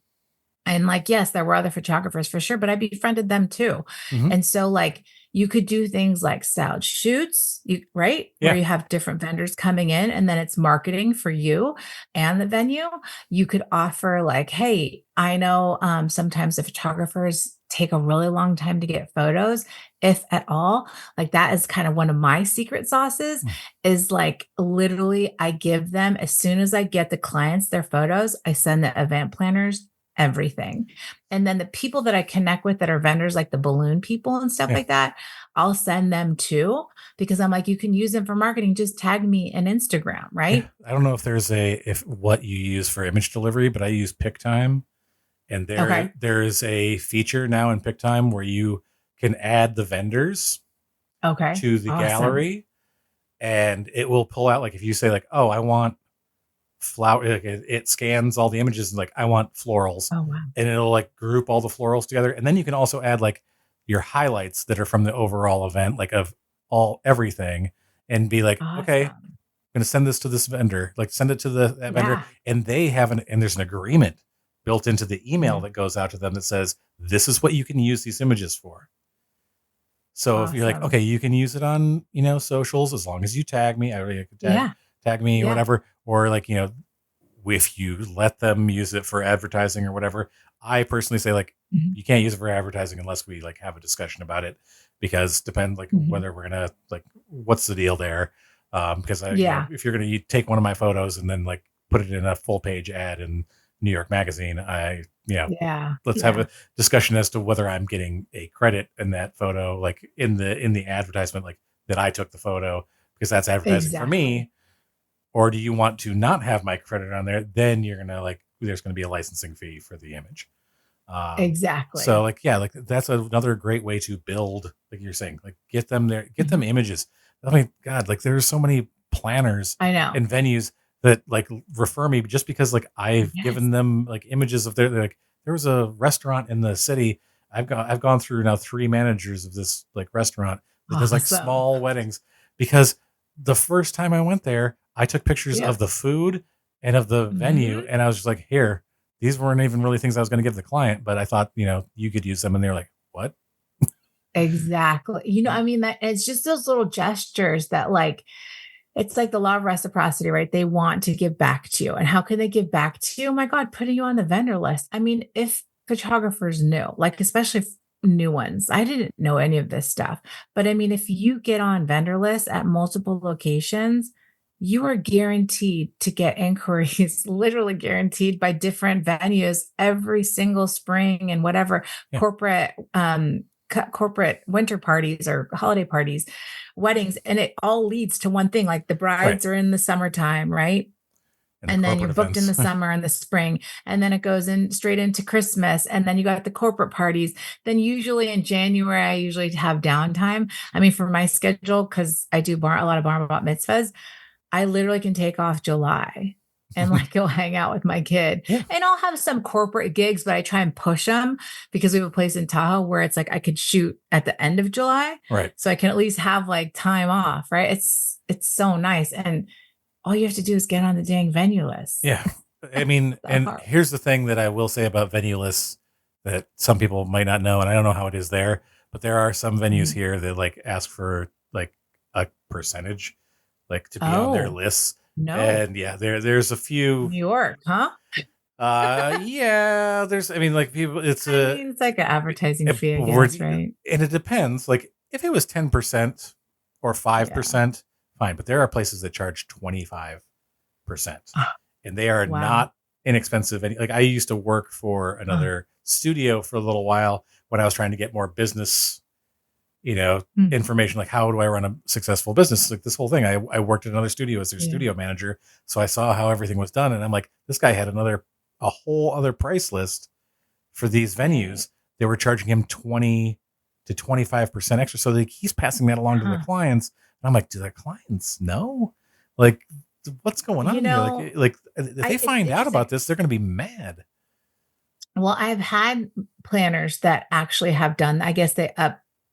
And like, yes, there were other photographers for sure, but I befriended them too. Hmm. And so like you could do things like styled shoots, right? Where Yeah. you have different vendors coming in and then it's marketing for you and the venue. You could offer like, hey, I know sometimes the photographers take a really long time to get photos, if at all. Like that is kind of one of my secret sauces is like literally I give them as soon as I get the clients their photos, I send the event planners everything. And then the people that I connect with that are vendors, like the balloon people and stuff Yeah. like that, I'll send them too because I'm like, you can use them for marketing. Just tag me in Instagram, Yeah. right? I don't know if what you use for image delivery, but I use PickTime. And Okay. there is a feature now in PickTime where you can add the vendors Okay. to the Awesome. gallery, and it will pull out, like, if you say like, oh, I want flower, like it scans all the images and like, I want florals, Oh, wow. and it'll like group all the florals together. And then you can also add like your highlights that are from the overall event, like of everything, and be like, okay, I'm Awesome. going to send this to this vendor, like send it to that vendor. Yeah. And and there's an agreement built into the email Yeah. that goes out to them that says, this is what you can use these images for. So if you're like, Awesome. okay, you can use it on, socials as long as you tag me. I already could Yeah. tag me or Yeah. whatever. Or like, if you let them use it for advertising or whatever, I personally say like, Mhm. you can't use it for advertising unless we like have a discussion about it, because depend like Mhm. whether we're gonna like, what's the deal there. Because Yeah. if you're gonna take one of my photos and then like put it in a full page ad in New York Magazine, Yeah. let's have Yeah. a discussion as to whether I'm getting a credit in that photo, like in the advertisement, like that I took the photo, because that's advertising for Exactly. me. Or do you want to not have my credit on there? Then you're gonna like, there's gonna be a licensing fee for the image. So Exactly. like, yeah, like that's another great way to build, like you're saying, like get them there, get them Mhm. images. I mean, God, like there's so many planners I know. and venues that like refer me just because like I've Yes. given them like images of they're like, there was a restaurant in the city. I've gone through now 3 managers of this like restaurant that does like Awesome. small weddings, because the first time I went there, I took pictures of Yep. the food and of the venue. Mhm. And I was just like, here, these weren't even really things I was going to give the client, but I thought, you could use them. And they're like, what? Exactly. I mean, that it's just those little gestures that like it's like the law of reciprocity, right? They want to give back to you. And how can they give back to you? Oh my God, putting you on the vendor list. I mean, if photographers knew, like especially new ones, I didn't know any of this stuff. But I mean, if you get on vendor lists at multiple locations, you are guaranteed to get inquiries, literally guaranteed by different venues every single spring and whatever Yeah. corporate winter parties or holiday parties, weddings, and it all leads to one thing. Like the Right. brides are in the summertime, right? And the And then you're corporate booked in events. the summer and the spring, and then it goes in straight into Christmas, and then you got the corporate parties. Then usually in January, I usually have downtime. I mean, for my schedule, because I do a lot of bar mitzvahs, I literally can take off July and like go hang out with my kid. Yeah. And I'll have some corporate gigs, but I try and push them because we have a place in Tahoe where it's like I could shoot at the end of July. Right. So I can at least have like time off, right? It's so nice. And all you have to do is get on the dang venue list. Yeah. I mean, So and hard. here's the thing that I will say about venue lists that some people might not know, and I don't know how it is there, but there are some venues Mhm. here that like ask for like a percentage, like to be on their Oh, lists. no. And yeah, there's a few. New York, huh? Yeah, I mean, like people, it's I mean, it's like an advertising fee, I we're, guess, right? and it depends. Like if it was 10% or Yeah. 5%, fine. But there are places that charge 25%, Ah, and they are wow. not inexpensive. Like I used to work for Uh, another studio for a little while when I was trying to get more business, mm, information. Like how do I run a successful business? Like this whole thing. I worked at another studio as their yeah. studio manager, so I saw how everything was done, and I'm like, this guy had a whole other price list for these Right. venues. They were charging him 20 to 25% extra. So like he's passing that along to the Huh. clients. And I'm like, do the clients know? Like, what's going You on here? know, Like if they it's find out interesting. about this, they're going to be mad. Well, I've had planners that actually have done, I guess they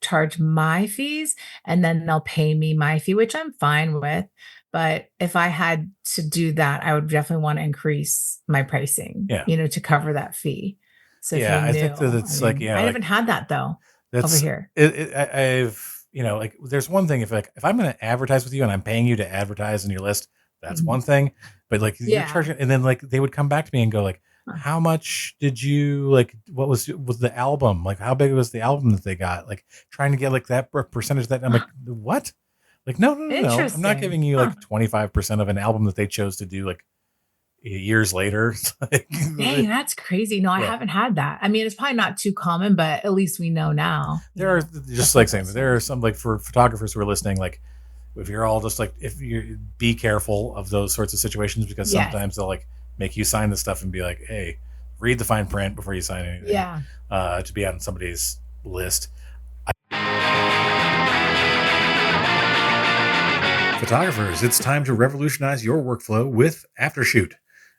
charge my fees and then they'll pay me my fee, which I'm fine with. But if I had to do that, I would definitely want to increase my pricing, Yeah. to cover that fee. So if they Yeah. I knew, think that I it's like, mean, I haven't had that though over that's here. I've, like there's one thing if I'm going to advertise with you and I'm paying you to advertise in your list, that's Mhm. one thing. But like you're Yeah. charging, and then like they would come back to me and go like, Huh. how much did you like? What was the album? Like how big was the album that they got? Like trying to get like that percentage that I'm like, what? Like no. I'm not Interesting. giving you Huh. like 25% of an album that they chose to do like years later. Like, Dang, that's crazy. No, I yeah. haven't had that. I mean, it's probably not too common, but at least we know now, There are the just full like saying that there are percentage. some like for photographers who are listening, like if you're all just like if you be careful of those sorts of situations because Yes. sometimes they'll like make you sign the stuff and be like, hey, read the fine print before you sign anything Yeah. to be on somebody's list. Photographers, it's time to revolutionize your workflow with Aftershoot.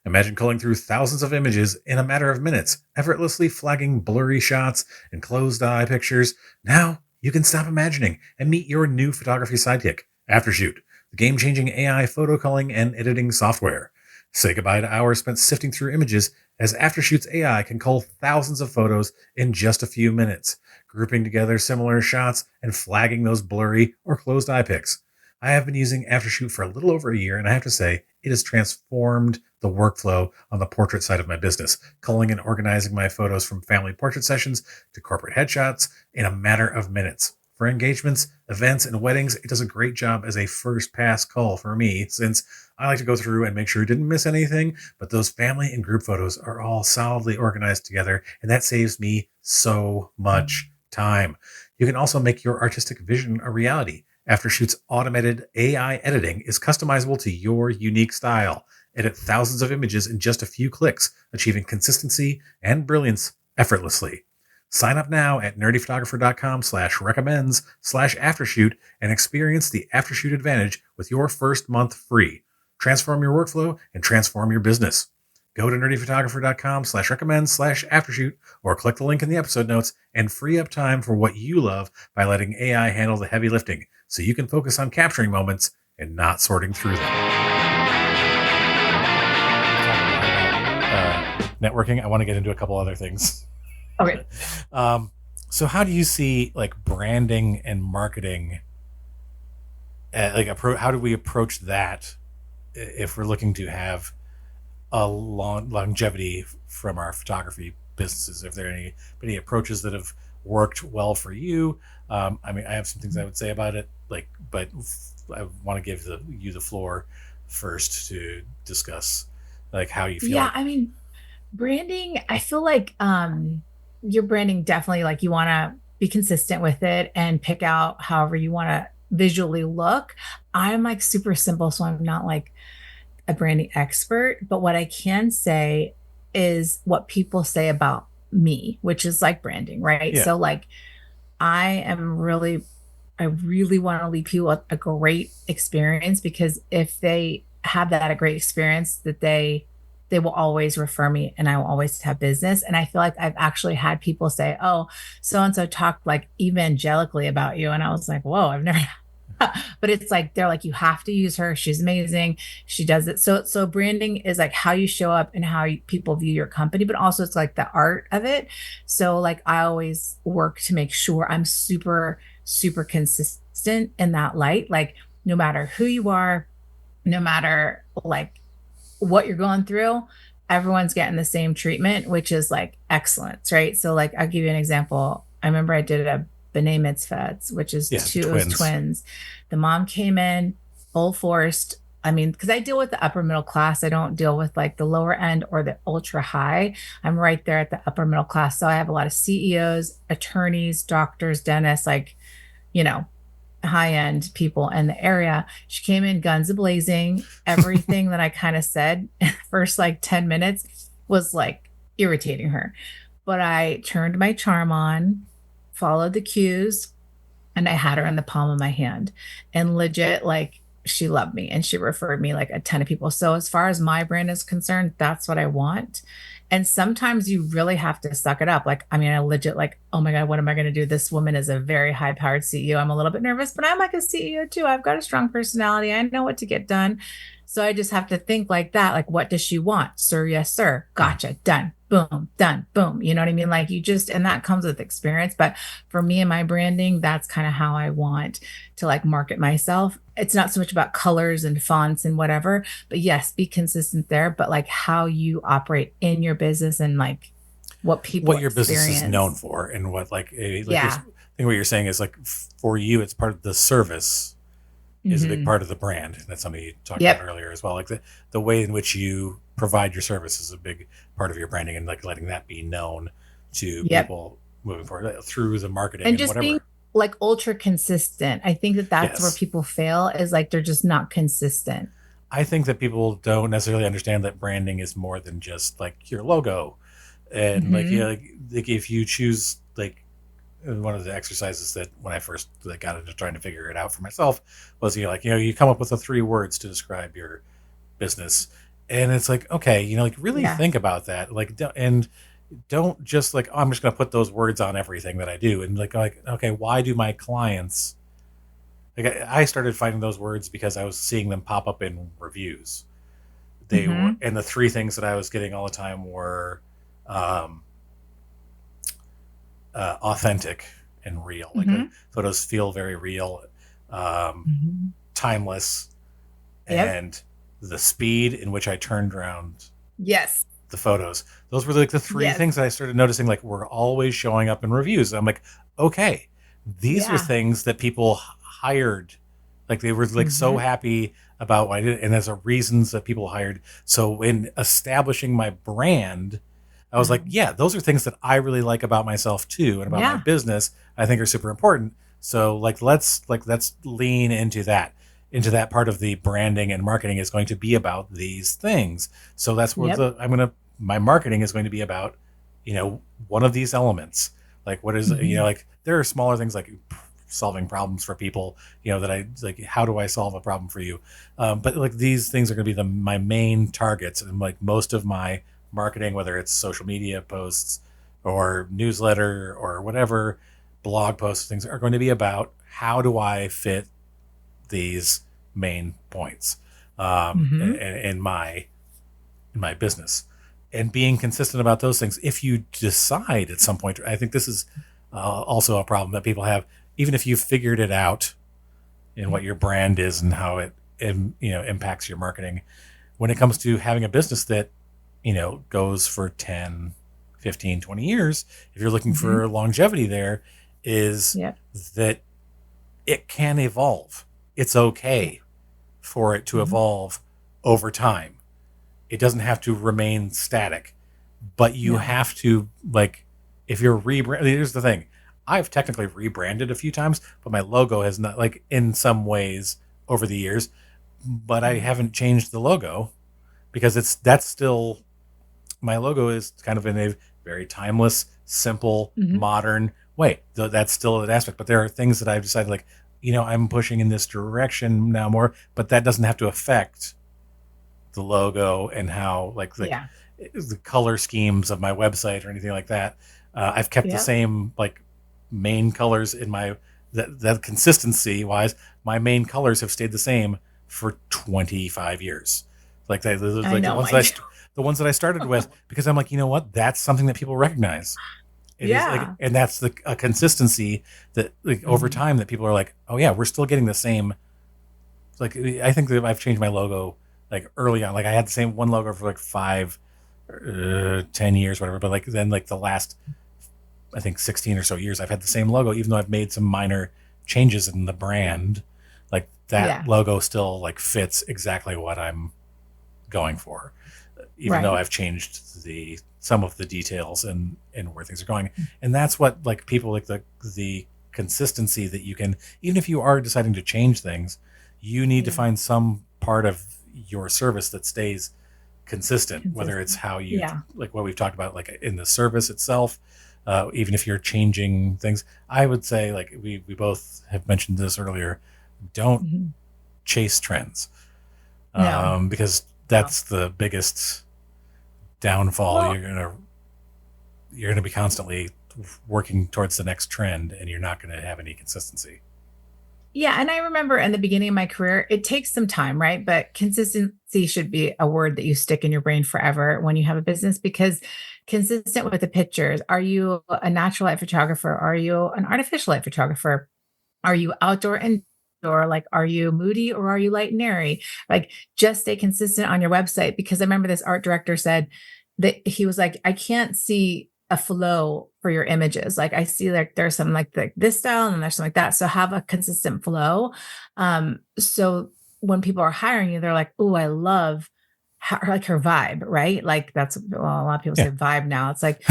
Imagine culling through thousands of images in a matter of minutes, effortlessly flagging blurry shots and closed eye pictures. Now you can stop imagining and meet your new photography sidekick, Aftershoot, the game-changing AI photo culling and editing software. Say goodbye to hours spent sifting through images as Aftershoot's AI can cull thousands of photos in just a few minutes, grouping together similar shots and flagging those blurry or closed eye pics. I have been using Aftershoot for a little over a year, and I have to say, it has transformed the workflow on the portrait side of my business, culling and organizing my photos from family portrait sessions to corporate headshots in a matter of minutes. For engagements, events, and weddings, it does a great job as a first pass cull for me, since I like to go through and make sure I didn't miss anything, but those family and group photos are all solidly organized together, and that saves me so much time. You can also make your artistic vision a reality. Aftershoot's automated AI editing is customizable to your unique style. Edit thousands of images in just a few clicks, achieving consistency and brilliance effortlessly. Sign up now at nerdyphotographer.com/recommends/aftershoot and experience the Aftershoot advantage with your first month free. Transform your workflow and transform your business. Go to nerdyphotographer.com/recommends/aftershoot or click the link in the episode notes and free up time for what you love by letting AI handle the heavy lifting so you can focus on capturing moments and not sorting through them. networking. I want to get into a couple other things. Okay. um, so how do you see like branding and marketing? How do we approach that if we're looking to have a longevity from our photography businesses? If there are any approaches that have worked well for you, I mean, I have some things I would say about it, but I want to give you the floor first to discuss like how you feel Yeah, like. I mean, branding, I feel like your branding definitely like you want to be consistent with it and pick out however you want to visually look. I'm like super simple, so I'm not like a branding expert, but what I can say is what people say about me, which is like branding, right? Yeah, So like I really want to leave people with a great experience, because if they have that a great experience, that they will always refer me and I will always have business. And I feel like I've actually had people say, "Oh, so and so talked like evangelically about you." And I was like, "Whoa, I've never." But it's like they're like, you have to use her. She's amazing. She does it. So branding is like how you show up and how people view your company, but also it's like the art of it. So like I always work to make sure I'm super consistent in that light. Like no matter who you are, no matter like what you're going through, everyone's getting the same treatment, which is like excellence, right? So like I'll give you an example. I remember I did a B'nai Mitzvah, which is yeah, the it was twins. twins. The mom came in full forced. I mean, because I deal with the upper middle class, I don't deal with like the lower end or the ultra high. I'm right there at the upper middle class. So I have a lot of CEOs, attorneys, doctors, dentists, like, you know, high end people in the area. She came in guns a blazing. Everything that I kind of said in the first like 10 minutes was like irritating her. But I turned my charm on, followed the cues, and I had her in the palm of my hand. And legit, like, she loved me and she referred me like a ton of people. So, as far as my brand is concerned, that's what I want. And sometimes you really have to suck it up. Like, I mean, I legit, like, oh my God, what am I going to do? This woman is a very high powered CEO. I'm a little bit nervous, but I'm like a CEO too. I've got a strong personality. I know what to get done. So I just have to think like that. Like, what does she want? Sir, yes, sir. Mhm. Gotcha. Done. Boom. Done. Boom. You know what I mean? Like, you just, and that comes with experience. But for me and my branding, that's kind of how I want to like market myself. It's not so much about colors and fonts and whatever, but yes, be consistent there, but like how you operate in your business and like what people What your business is known experience. for, and what like you're, I Yeah. think what you're saying is like for you, it's part of the service is a big Hmm. part of the brand. That's something you talked about Yep. earlier as well. Like the way in which you provide your service is a big part of your branding, and like letting that be known to Yep. people moving forward through the marketing And and just being whatever. like ultra consistent. I think that that's where Yes. people fail, is like they're just not consistent. I think that people don't necessarily understand that branding is more than just like your logo. And like, yeah, Hmm. like if you choose like one of the exercises that when I first like, got into trying to figure it out for myself was, like, you come up with the 3 words to describe your business. And it's like, okay, like really Yeah. think about that. Like, and don't just like, oh, I'm just going to put those words on everything that I do. And like, okay, why do my clients, like, I started finding those words because I was seeing them pop up in reviews. They were, Hmm. and the 3 things that I was getting all the time were, um, authentic and real. Like the Hmm. photos feel very real, um, Hmm. timeless, Yep. and the speed in which I turned around Yes. the photos. Those were like the 3 things Yes. that I started noticing, like, were always showing up in reviews. I'm like, okay, these are Yeah. things that people hired. Like they were like so Hmm. happy about what I did, and there's a reasons that people hired. So in establishing my brand, I was like, Hmm. yeah, those are things that I really like about myself too, and about my Yeah. business. I think are super important. So let's lean into that part of the branding and marketing is going to be about these things. So that's where Yep. my marketing is going to be about, one of these elements. Like what is, Hmm. like there are smaller things like solving problems for people, that I like, how do I solve a problem for you? But like these things are going to be my main targets. And like most of my marketing, whether it's social media posts or newsletter or whatever, blog posts, things are going to be about how do I fit these main points, Hmm. in my business. and being consistent about those things. If you decide at some point, I think this is also a problem that people have. Even if you've figured it out in what your brand is and how it impacts your marketing, when it comes to having a business that goes for 10, 15, 20 years, if you're looking Mm-hmm. for longevity, there is Yeah. that it can evolve. It's Yeah. okay for it to Mm-hmm. evolve over time. It doesn't have to remain static, but you No. have to, like, if you're here's the thing. I've technically rebranded a few times, but my logo has not, like, in some ways over the years, but I Mm-hmm. haven't changed the logo because that's still, my logo is kind of in a very timeless, simple, Mm-hmm. modern way. That's still an aspect, but there are things that I've decided, like, I'm pushing in this direction now more, but that doesn't have to affect the logo and how, like Yeah. the color schemes of my website or anything like that. I've kept the Yeah. same, like, main colors in my, that consistency wise, my main colors have stayed the same for 25 years. Like I like know mine too. the ones that I started with, because I'm like, what? That's something that people recognize. It is like, Yeah. and that's the a consistency that, like, over Mm-hmm. time, that people are like, oh yeah, we're still getting the same. Like, I think that I've changed my logo, like, early on. Like, I had the same one logo for like 10 years, whatever. But, like, then, like, the last, I think, 16 or so years, I've had the same logo, even though I've made some minor changes in the brand. Like, that Yeah. logo still, like, fits exactly what I'm going for, even though Right. I've changed some of the details and where things are going. And that's what, like, people like the consistency that you can, even if you are deciding to change things, you need to Yeah. find some part of your service that stays consistent, whether it's Consistent. how you, Yeah. like what we've talked about, like in the service itself. Even if you're changing things, I would say, like, we both have mentioned this earlier, don't Mm-hmm. chase trends, No. because No. that's the biggest downfall. Well, You're gonna be constantly working towards the next trend, and you're not going to have any consistency. yeah, and I remember in the beginning of my career, it takes some time, right? But consistency should be a word that you stick in your brain forever when you have a business, because consistent with the pictures. Are you a natural light photographer? Are you an artificial light photographer? Are you outdoor and indoor? Like, are you moody or are you light and airy? Like, just stay consistent on your website. Because I remember this art director said that he was like, I can't see a flow for your images. Like, I see like there's some like this style and then there's some like that. So have a consistent flow. So when people are hiring you, they're like, oh, I love like her vibe, right? Like that's, well, a lot of people Yeah. say vibe now. It's like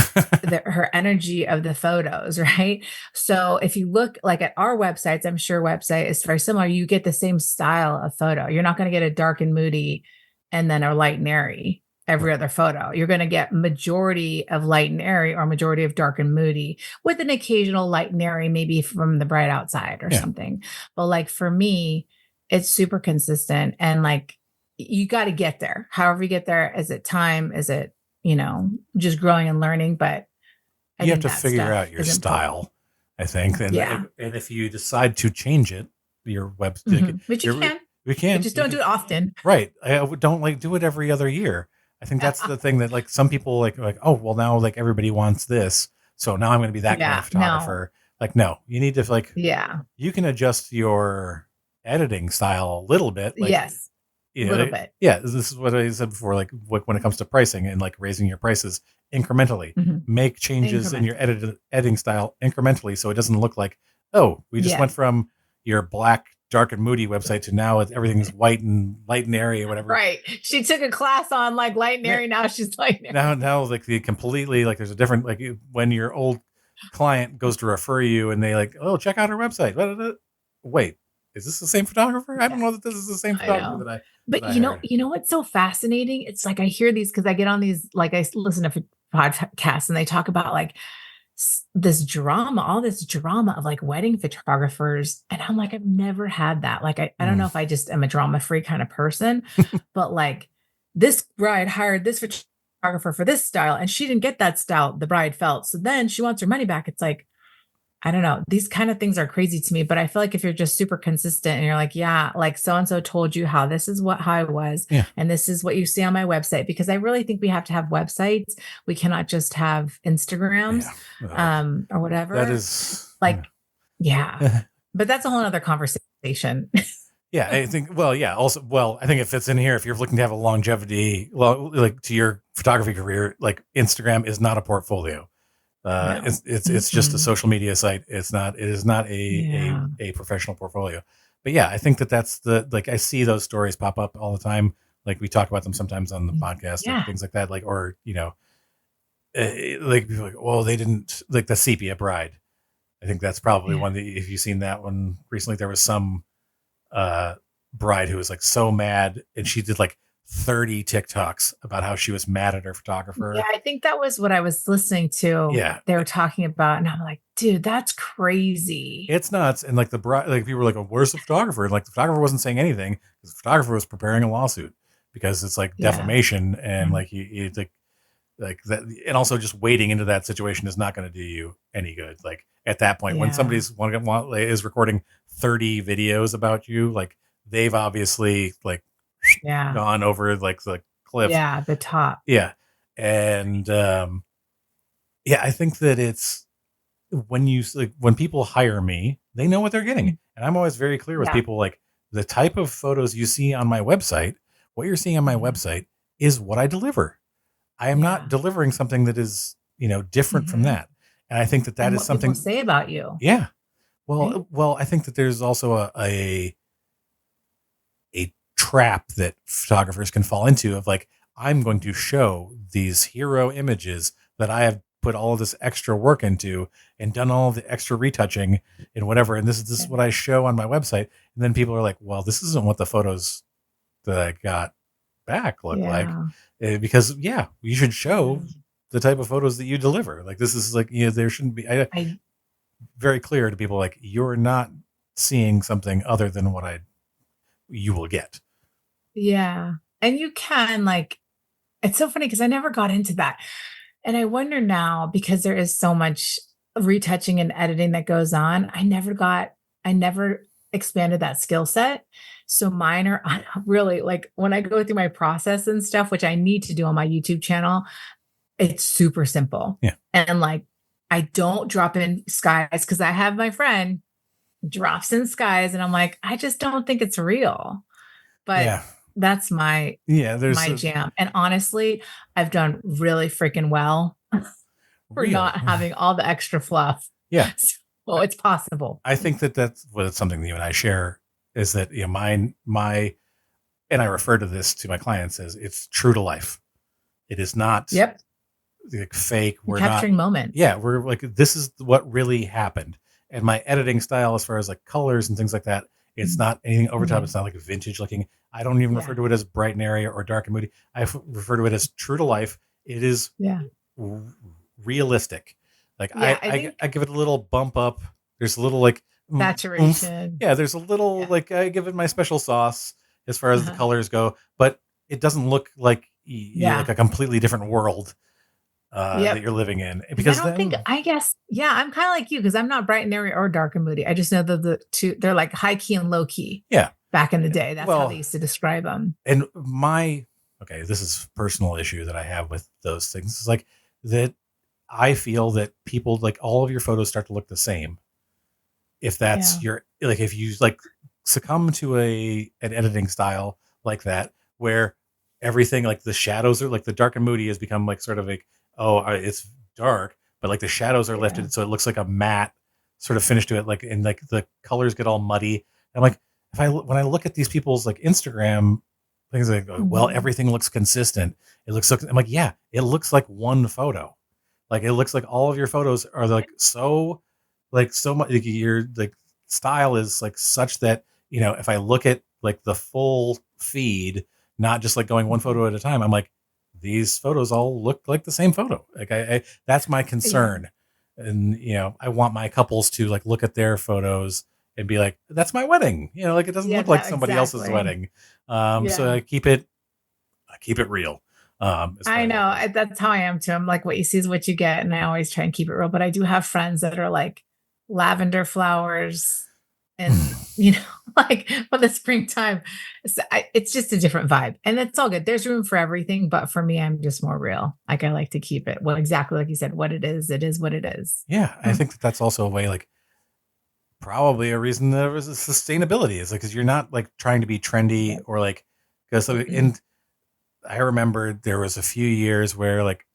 her energy of the photos, right? So if you look like at our websites, I'm sure website is very similar. You get the same style of photo. You're not going to get a dark and moody and then a light and airy every Right. other photo. You're going to get majority of light and airy or majority of dark and moody with an occasional light and airy, maybe from the bright outside or Yeah. something. But like for me, it's super consistent and like you got to get there. However you get there, is it time? Is it, just growing and learning? But I You have think to that figure stuff out your is important. style, I think. And Yeah. and if you decide to change it, your website, But you can, we but can, just don't do it often. right. Don't, like, do it every other year. I think that's the thing that, like, some people, like, oh, well, now, like, everybody wants this, so now I'm going to be that kind of Yeah. No. photographer. Like, no, you need to, like, Yeah. you can adjust your editing style a little bit, like, Yes. A little bit. yeah, this is what I said before, like, when it comes to pricing and, like, raising your prices incrementally, Mhm. make changes in your Incremental. editing style incrementally, so it doesn't look like, oh, we just went Yes. from your black, dark and moody website to now everything's white and light and airy or whatever. Right. She took a class on like light and Yeah. airy. Now she's light and airy. Now, like, the completely, like, there's a different, like, when your old client goes to refer you and they, like, oh, check out our website. Wait, is this the same photographer? I don't Yeah, know that this is the same I photographer know. that But I hired. what's so fascinating? It's like I hear these because I get on these, like I listen to podcasts and they talk about like this drama, all this drama of like wedding photographers. And I'm like, I've never had that. Like, I don't know Mm. if I just am a drama free kind of person, but like this bride hired this photographer for this style and she didn't get that style the bride felt. So then she wants her money back. It's like, I don't know. These kind of things are crazy to me, but I feel like if you're just super consistent and you're like, yeah, like so and so told you how this is how I was, Yeah. and this is what you see on my website, because I really think we have to have websites. We cannot just have Instagrams, Yeah. Uh, or that whatever. is, Like, yeah, yeah. but that's a whole other conversation. Yeah, I think. Well, yeah. Also, well, I think it fits in here. If you're looking to have a longevity, well, like to your photography career, like Instagram is not a portfolio. No. It's just a Mm-mm. social media site. It's not. It is not Yeah. a professional portfolio. But yeah, I think that's the like I see those stories pop up all the time. Like we talk about them sometimes on the podcast, like Yeah. things like that. Like or like people are like, well, they didn't like the sepia bride. I think that's probably Yeah. one that if you've seen that one recently, there was some uh, bride who was like so mad, and she did like 30 TikToks about how she was mad at her Yeah, photographer. I think that was what I was listening to. Yeah, They were talking about, and I'm like, dude, that's crazy. it's nuts. And like the bride, like people were like, oh, "Where's the photographer?" And like the photographer wasn't saying anything because the photographer was preparing a lawsuit because it's like Yeah. defamation and Mm. like you like that, and also just wading into that situation is not going to do you any good. Like at that point, when Yeah. somebody's is recording 30 videos about you, like they've obviously like Yeah. gone over like the cliff. Yeah. The top. Yeah. And yeah, I think that it's when you like when people hire me, they know what they're getting. Mm. And I'm always very clear with Yeah. people like the type of photos you see on my website, what you're seeing on my Yeah. website is what I deliver. I am not Yeah. delivering something that is, different from Mhm. that. And I think that that And is what people something. say about you, Yeah. right? Well, I think that there's also a trap that photographers can fall into of like, I'm going to show these hero images that I have put all of this extra work into and done all the extra retouching and whatever. And this is Yeah. what I show on my website. And then people are like, well, this isn't what the photos that I got back look like. Yeah. Because yeah, you should show Yeah. the type of photos that you deliver. Like this is like, there shouldn't be I very clear to people like you're not seeing something other than what you will get. yeah. And you can like it's so funny because I never got into that. And I wonder now because there is so much retouching and editing that goes on. I never expanded that skill set. So mine are really like when I go through my process and stuff, which I need to do on my YouTube channel, it's super simple. Yeah. And like I don't drop in skies because I have my friend drops in skies and I'm like, I just don't think it's real. But Yeah. that's my Yeah. There's my a jam. And honestly, I've done really freaking well for real. not having all the extra fluff. Yeah. So it's possible. I think that that's what it's something that you and I share is that, my, and I refer to this to my clients as it's true to life. It is not Yep. like fake. You're We're not, capturing moments. yeah, we're like, this is what really happened. And my editing style, as far as like colors and things like that, it's Mhm. not anything over top. Yeah. It's not like vintage looking. I don't even refer Yeah. to it as bright and airy or dark and moody. Refer to it as true to life. It is Yeah. r- realistic. Like Yeah. I think I give it a little bump up. There's a little like oomph. saturation. Yeah, there's a little Yeah. like I give it my special sauce as far as the Uh-huh. colors go, but it doesn't look like Yeah. like a completely different world that Yep. you're living in. Because I Because don't think then, I guess, yeah, I'm kind of like you because I'm not bright and airy or dark and moody. I just know that the two they're like high key and low key yeah, back in the day. That's how they well, used to describe them. and my okay, this is a personal issue that I have with those things. It's like that I feel that people like all of your photos start to look the same if Yeah. that's your like if you like succumb to an editing style like that where everything like the shadows are like the dark and moody has become like sort of like it's dark but like the shadows are Yeah. lifted so it looks like a matte sort of finish to it like and like the colors get all muddy. I'm like if I when I look at these people's like Instagram things like well Mhm. everything looks consistent, it looks so I'm like yeah it looks like one photo, like it looks like all of your photos are like so much like your like style is like such that if I look at like the full feed, not just like going one Mhm. photo at a time, I'm like these photos all look like the same photo. Like I that's my Yeah. concern, and I want my couples to like look at their photos and be like that's my wedding. Like it doesn't Yeah, look like that somebody else's exactly. wedding. So Yeah. I keep it real. As far I as know. that goes. That's how I am too. I'm like, what you see is what you get. And I always try and keep it real. But I do have friends that are like, lavender flowers and, you know, like for the springtime. It's just a different vibe. And it's all good. There's room for everything. But for me, I'm just more real. Like I like to keep it. Well, exactly like you said, what it is what it is. Yeah, I Hmm. think that that's also a way, like, probably a reason there was a sustainability is like, because you're not like trying to be trendy Right. or like, because so Mm-mm. in I remember there was a few years where like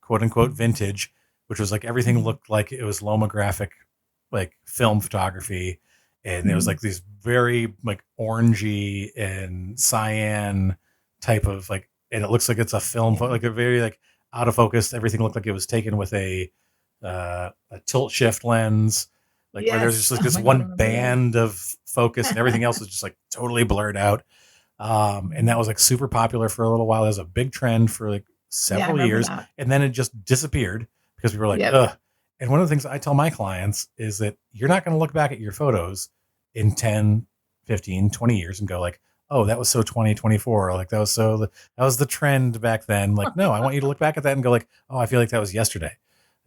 quote unquote vintage, which was like everything Mhm. looked like it was lomographic, like film photography. And it was Mhm. like these very like orangey and cyan type of like, and it looks like it's a film, Yeah. like a very like out of focus. Everything looked like it was taken with a tilt shift lens, like where there's just Yes. like Oh this my God, I one remember those. band of focus and everything else was just like totally blurred out. And that Mhm. was like super popular for a little while. It was a big trend for like Yeah, I several remember years. that. And then it just disappeared because we were like, Yep. ugh. And one of the things I tell my clients is that you're not going to look back at your photos in 10, 15, 20 years and go like, oh, that was so 2024. Like that was that was the trend back then. Like, no, I want you to look back at that and go like, oh, I feel like that was yesterday.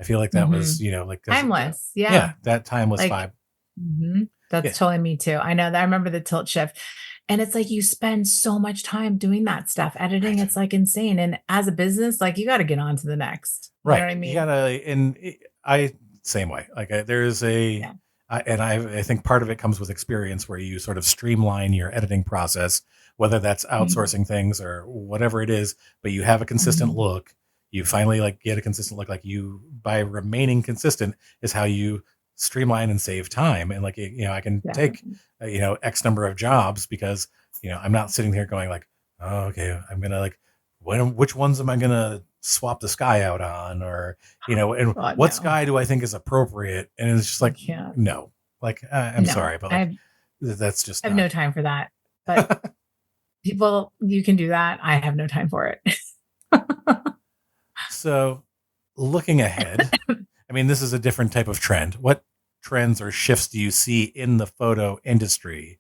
I feel like that was, Mhm. you know, like, cause Timeless. yeah, Yeah. that timeless Like, vibe. that's Yeah. totally me too. I know that I remember the tilt shift. And it's like you spend so much time doing that stuff, editing, Right. it's like insane. And as a business, like you got to get on to the next. You know Right. what I You mean? gotta, and I same way. Like there's Yeah. I think part of it comes with experience where you sort of streamline your editing process, whether that's Mhm. outsourcing things or whatever it is, but you have a consistent Mhm. look. You finally like get a consistent look. Like you, by remaining consistent is how you streamline and save time. And like, you know, I can take, Definitely. X number of jobs because, I'm not sitting here going like, oh, okay, I'm going to like, which ones am I going to swap the sky out on, or and God, what no. sky do I think is appropriate? And it's just I like, can't. no, like I'm No. sorry, but I like have, that's just I have not. no time for that. But people, you can do that. I have no time for it. So looking ahead, I mean, this is a different type of trend. What trends or shifts do you see in the photo industry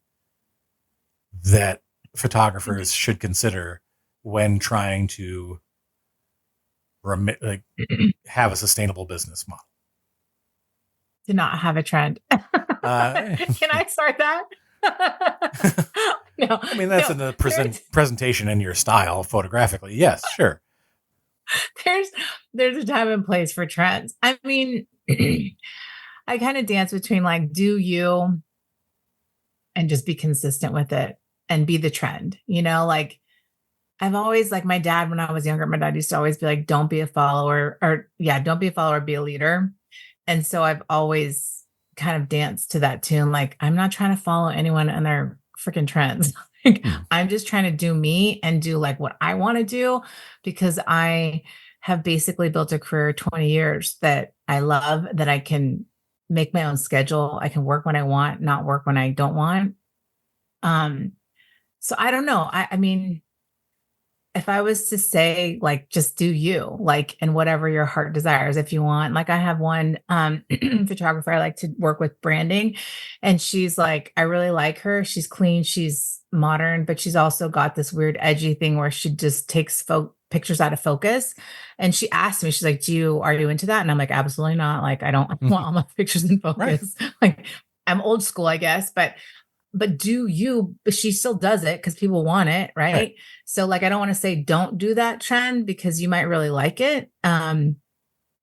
that photographers should consider when trying to like have a sustainable business model? To not have a trend. Uh, Can I start that? No, I mean, that's no. in the There's presentation in your style photographically. Yes, sure. there's there's a time and place for trends. I mean, I kind of dance between like do you and just be consistent with it and be the trend. Like I've always like my dad when I was younger, my dad used to always be like, don't be a follower or yeah, don't be a follower, be a leader. And so I've always kind of danced to that tune. Like, I'm not trying to follow anyone and their freaking trends. Like, Hmm. I'm just trying to do me and do like what I want to do because I have basically built a career 20 years that I love, that I can make my own schedule. I can work when I want, not work when I don't want. Um, so I don't know. I mean, if I was to say, like, just do you, like, and whatever your heart desires, if you want, like, I have one photographer I like to work with branding, and she's like, I really like her. She's clean, she's modern, but she's also got this weird edgy thing where she just takes pictures out of focus. And she asked me, she's like, are you into that? And I'm like, absolutely not. Like, I don't want all my pictures in Right. focus. Like, I'm old school, I guess, but do you but she still does it because people want it, Right. right? So like I don't want to say don't do that trend because you might really like it.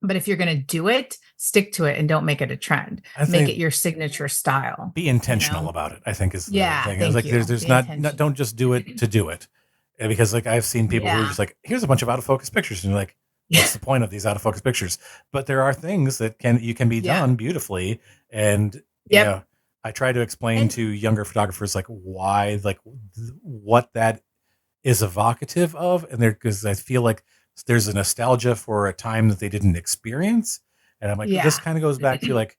But if you're going to do it, stick to it and don't make it a trend. I Make it think your signature style, be you know? intentional about it, I think is the Yeah, thing. It's thank like you. there's Be not don't intentional. just do it to do it. Because like I've seen people who are Yeah. just like, here's a bunch of out of focus pictures, and you're like, what's the point of these out of focus pictures? But there are things that can be Yeah. done beautifully, and Yep. I try to explain And to younger photographers like why, like what that is evocative of, and there, because I feel like there's a nostalgia for a time that they didn't experience, and I'm like, this yeah. kind of goes back to like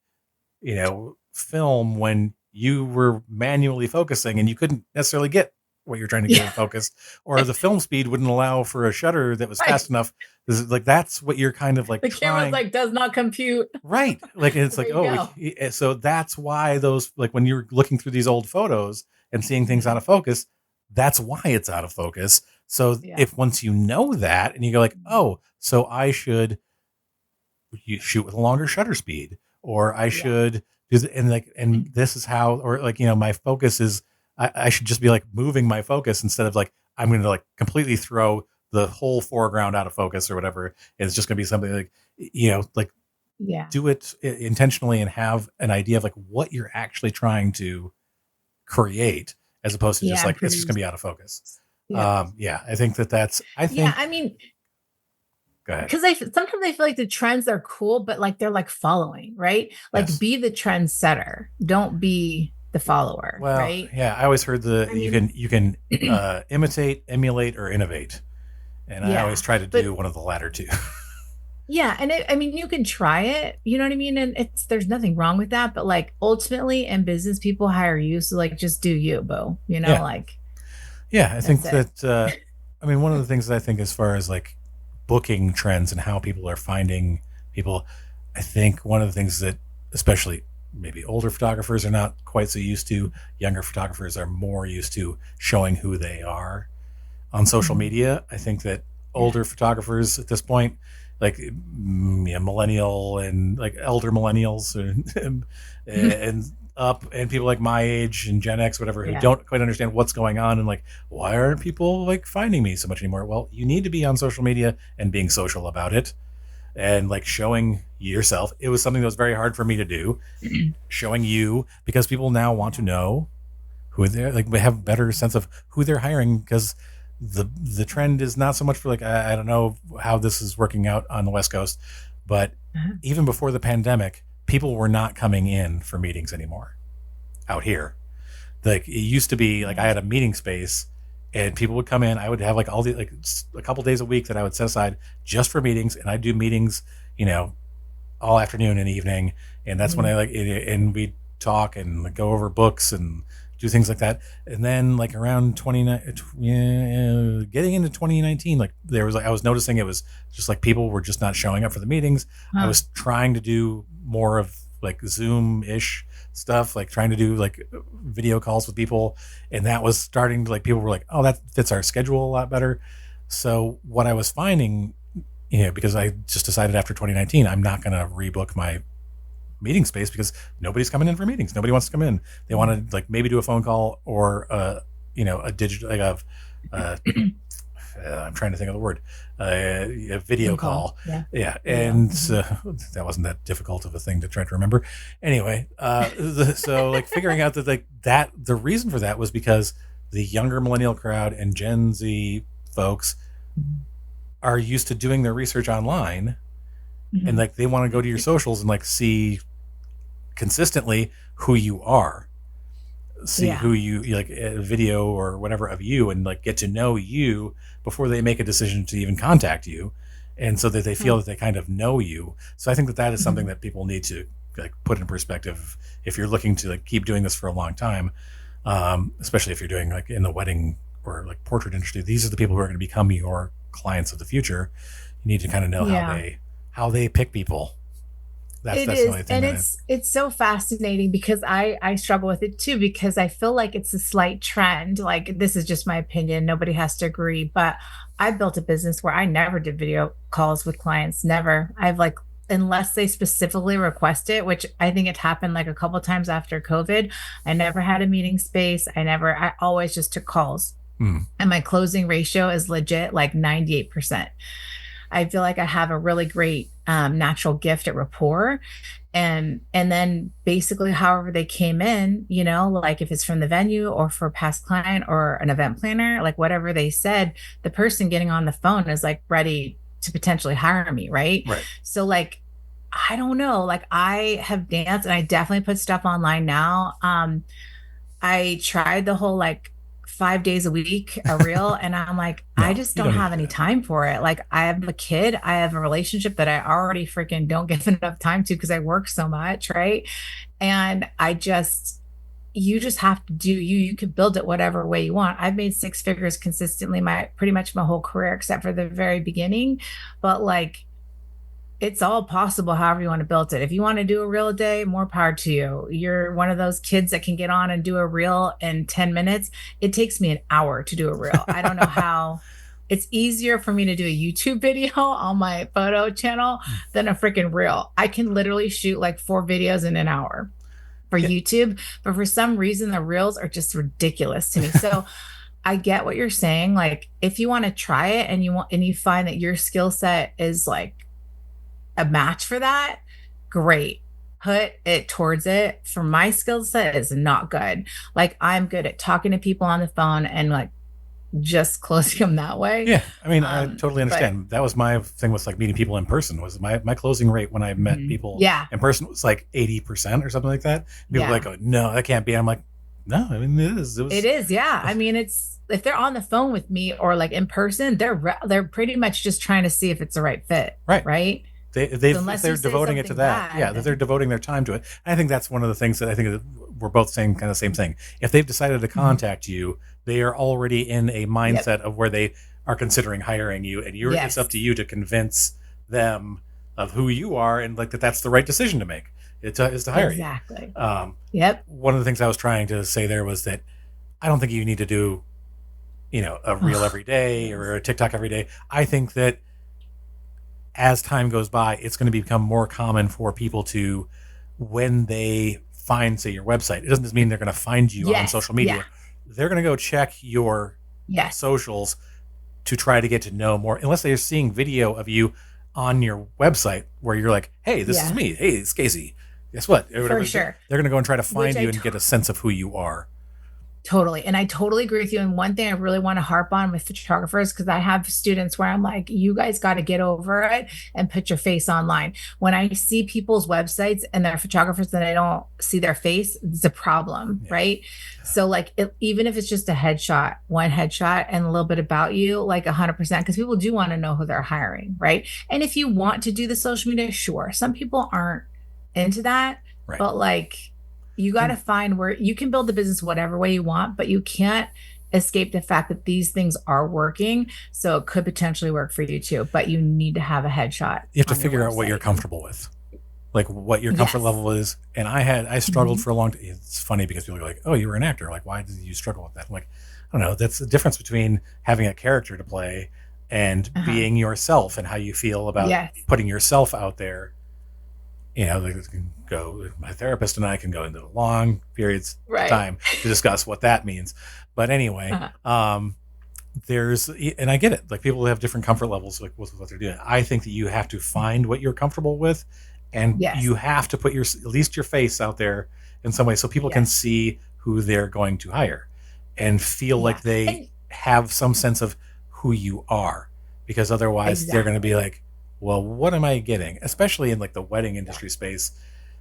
film when you were manually focusing and you couldn't necessarily get what you're trying to get Yeah. in focus, or the film speed wouldn't allow for a shutter that was Right. fast enough. This is like that's what you're kind of like The camera's trying. like does not compute. Right. Like it's There like, you oh, go. so that's why those, like when you're looking through these old photos and seeing things out Mhm. of focus, that's why it's out of focus. So Yeah. if once you know that and you go like, Mhm. oh, so I should shoot with a longer shutter speed, or I Yeah. should And this is how, or like, my focus is, I should just be like moving my focus instead of like, I'm going to like completely throw the whole foreground out of focus or whatever. And it's just going to be something like, like Yeah. do it intentionally and have an idea of like what you're actually trying to create, as opposed to just Yeah. like, it's just going to be out of focus. Yeah. I think I Yeah. think, I mean, go ahead. because sometimes I feel like the trends are cool, but like they're like following, right? Like Yes. be the trendsetter. Don't be the follower, Well, right? yeah, I always heard I mean, you can imitate, emulate, or innovate, and I always yeah. try to But do one of the latter two. yeah, and I mean, you can try it, you know what I mean? And there's nothing wrong with that, but like ultimately in business, people hire you. So like just do you, boo, Yeah, like yeah, I that's think it. that I mean, one of the things that I think as far as like booking trends and how people are finding people, I think one of the things that especially maybe older photographers are not quite so used to, younger photographers are more used to showing who they are on social Mhm. media. I think that Yeah. older photographers at this point, like millennial and like elder millennials and up, and people like my age and Gen X, whatever, who Yeah. don't quite understand what's going on and like, why aren't people like finding me so much anymore? Well, you need to be on social media and being social about it and like showing yourself. It was something that was very hard for me to do, showing you, because people now want to Yeah. know who they're like, we have a better sense of who they're hiring, because the trend is not so much for like, I don't know how this is working out on the West Coast, but Uh-huh. even before the pandemic, people were not coming in for meetings anymore out here. Like it used to be like I Yeah. had a meeting space and people would come in. I would have like all the like a couple days a week that I would set aside just for meetings, and I'd do meetings, you know, all afternoon and evening, and that's when Mhm. I like and we talk and like, go over books and do things like that. And then like around 29, yeah, getting into 2019, like there was like I was noticing it was just like people were just not showing up for the meetings. I Huh. was trying to do more of like Zoom ish stuff, like trying to do like video calls with people, and that was starting to like people were like, oh, that fits our schedule a lot better. So what I was finding, because I just decided after 2019, I'm not going to rebook my meeting space because nobody's coming in for meetings. Nobody wants to come in. They Yeah. want to like maybe do a phone call or, a digital, like uh, I'm trying to think of the word, a video Zoom call. call. Yeah. Yeah. Video. And that wasn't that difficult of a thing to try to remember. Anyway, so like figuring out that like that, the reason for that was because the younger millennial crowd and Gen Z folks Mhm. are used to doing their research online, and Mhm. like they want to go to your socials and like see consistently who you are, see Yeah. who you like, a video or whatever of you, and like get to know you before they make a decision to even contact you, and so that they Huh. feel that they kind of know you. So I think that that is something Mhm. that people need to like put in perspective if you're looking to like keep doing this for a long time, especially if you're doing like in the wedding or like portrait industry. These are the people who are going to become your clients of the future. You need to kind of know Yeah. how they pick people. It That's the is, only thing and that I, it's so fascinating because I struggle with it too because I feel like it's a slight trend. Like this is just my opinion. Nobody has to agree, but I built a business where I never did video calls with clients. Never. I've like unless they specifically request it, which I think it happened like a couple times after COVID. I never had a meeting space. I always just took calls. hmm, And my closing ratio is legit like 98%. I feel like I have a really great natural gift at rapport. And then basically however they came in, like if it's from the venue or for a past client or an event planner, like whatever they said, the person getting on the phone is like ready to potentially hire me, right? right. So like I don't know, like I have danced and I definitely put stuff online now. I tried the whole like 5 days a week a reel, and I'm like, I No, just you don't don't need have to do any that. time for it. Like, I have a kid, I have a relationship that I already freaking don't give enough time to because I work so much, right? And you just have to do you. You can build it whatever way you want. I've made six figures consistently my pretty much my whole career, except for the very beginning. But like, it's all possible however you want to build it. If you want to do a reel a day, more power to you. You're one of those kids that can get on and do a reel in 10 minutes. It takes me an hour to do a reel. I don't know how. It's easier for me to do a YouTube video on my photo channel than a freaking reel. I can literally shoot like 4 videos in an hour. for Yeah. YouTube, but for some reason the reels are just ridiculous to me. So I get what you're saying. Like if you want to try it and you find that your skill set is like a match for that, great. Put it towards it. For my skill set is not good. Like I'm good at talking to people on the phone and like just closing them that way. Yeah, I mean, I totally But understand. That was my thing with like meeting people in person. Was my closing rate when I met people yeah, in person was like 80% or something like that. People were yeah, like, oh, "No, that can't be." I'm like, "No, I mean, it is. It it was is. Yeah. I mean, it's if they're on the phone with me or like in person, they're pretty much just trying to see if it's the right fit, right." right? They So if unless you they're say devoting it to something that, yeah, bad, that they're then devoting their time to it. And I think that's one of the things that I think that we're both saying kind of the same thing. If they've decided to mhm. contact you, they are already in a Yep. mindset of where they are considering hiring you, and you're it's up to Yes, you to convince them of who you are and like that that's the right decision to make. Is to hire you. exactly. Um, Yep. One of the things I was trying to say there was that I don't think you need to do a reel Oh, every day or yes. a TikTok every day. I think that as time goes by, it's going to become more common for people to, when they find, say, your website, it doesn't just mean they're going to find you on Yes. social Yeah. media. They're going to go check your Yes. socials to try to get to know more, unless they're seeing video of you on your website where you're like, hey, this is Yeah. me. Hey, it's Casey. Guess what? Or For whatever. sure. They're going to go and try to Which find I you and get a sense of who you are. totally. And I totally agree with you. And one thing I really want to harp on with photographers, because I have students where I'm like, you guys got to get over it and put your face online. When I see people's websites and they're photographers and I don't see their face, it's a problem, Yeah. right? So, like, even if it's just a headshot, one headshot and a little bit about you, like 100%, because people do want to know who they're hiring, right? And if you want to do the social media, sure. Some people aren't into that, Right. but like, you got to And find where you can build the business whatever way you want, but you can't escape the fact that these things are working. So it could potentially work for you too, but you need to have a headshot you have to on your figure out what you're website. comfortable with, like what your comfort Yes. level is. And I struggled Mhm. for a long time. It's funny because people are like, oh, you were an actor. Like, why did you struggle with that? I'm like, I don't know. That's the difference between having a character to play and Uh-huh. being yourself and how you feel about Yes. putting yourself out there. Like it can go, my therapist and I can go into long periods of Right. time to discuss what that means. But anyway, Uh-huh. and I get it. Like people have different comfort levels like with what they're doing. I think that you have to find what you're comfortable with, and Yes. you have to put at least your face out there in some way so people can Yes. see who they're going to hire and feel Yeah. like they And have some sense of who you are, because otherwise they're going to be exactly. like, well, what am I getting? Especially in like the wedding Yeah. industry space,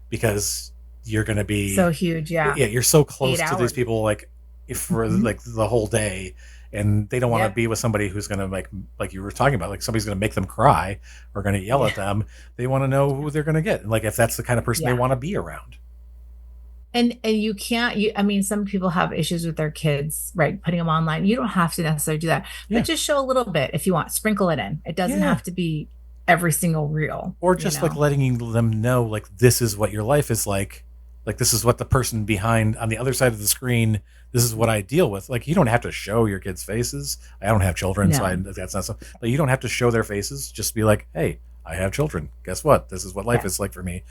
because you're going to So be, huge. Yeah. yeah, you're so Eight close to these hours. people, like if for Mhm. like the whole day, and they don't want to Yep. be with somebody who's going to like you were talking about, like somebody's going to make them cry or going to yell Yeah. at them. They want to know who they're going to get, and like if that's the kind of person they Yeah. want to be around. And you can't you I mean some people have issues with their kids, right? Putting them online. You don't have to necessarily do that, but Yeah, just show a little bit if you want. Sprinkle it in. It doesn't yeah, have to be every single reel, or you just like know. letting them know like this is what your life is like this is what the person behind on the other side of the screen, this is what I deal with. Like you don't have to show your kids faces. I don't have children, so No. that's not so, but you don't have to show their faces. Just be like, hey, I have children, guess what, this is what life Yeah. is like for me.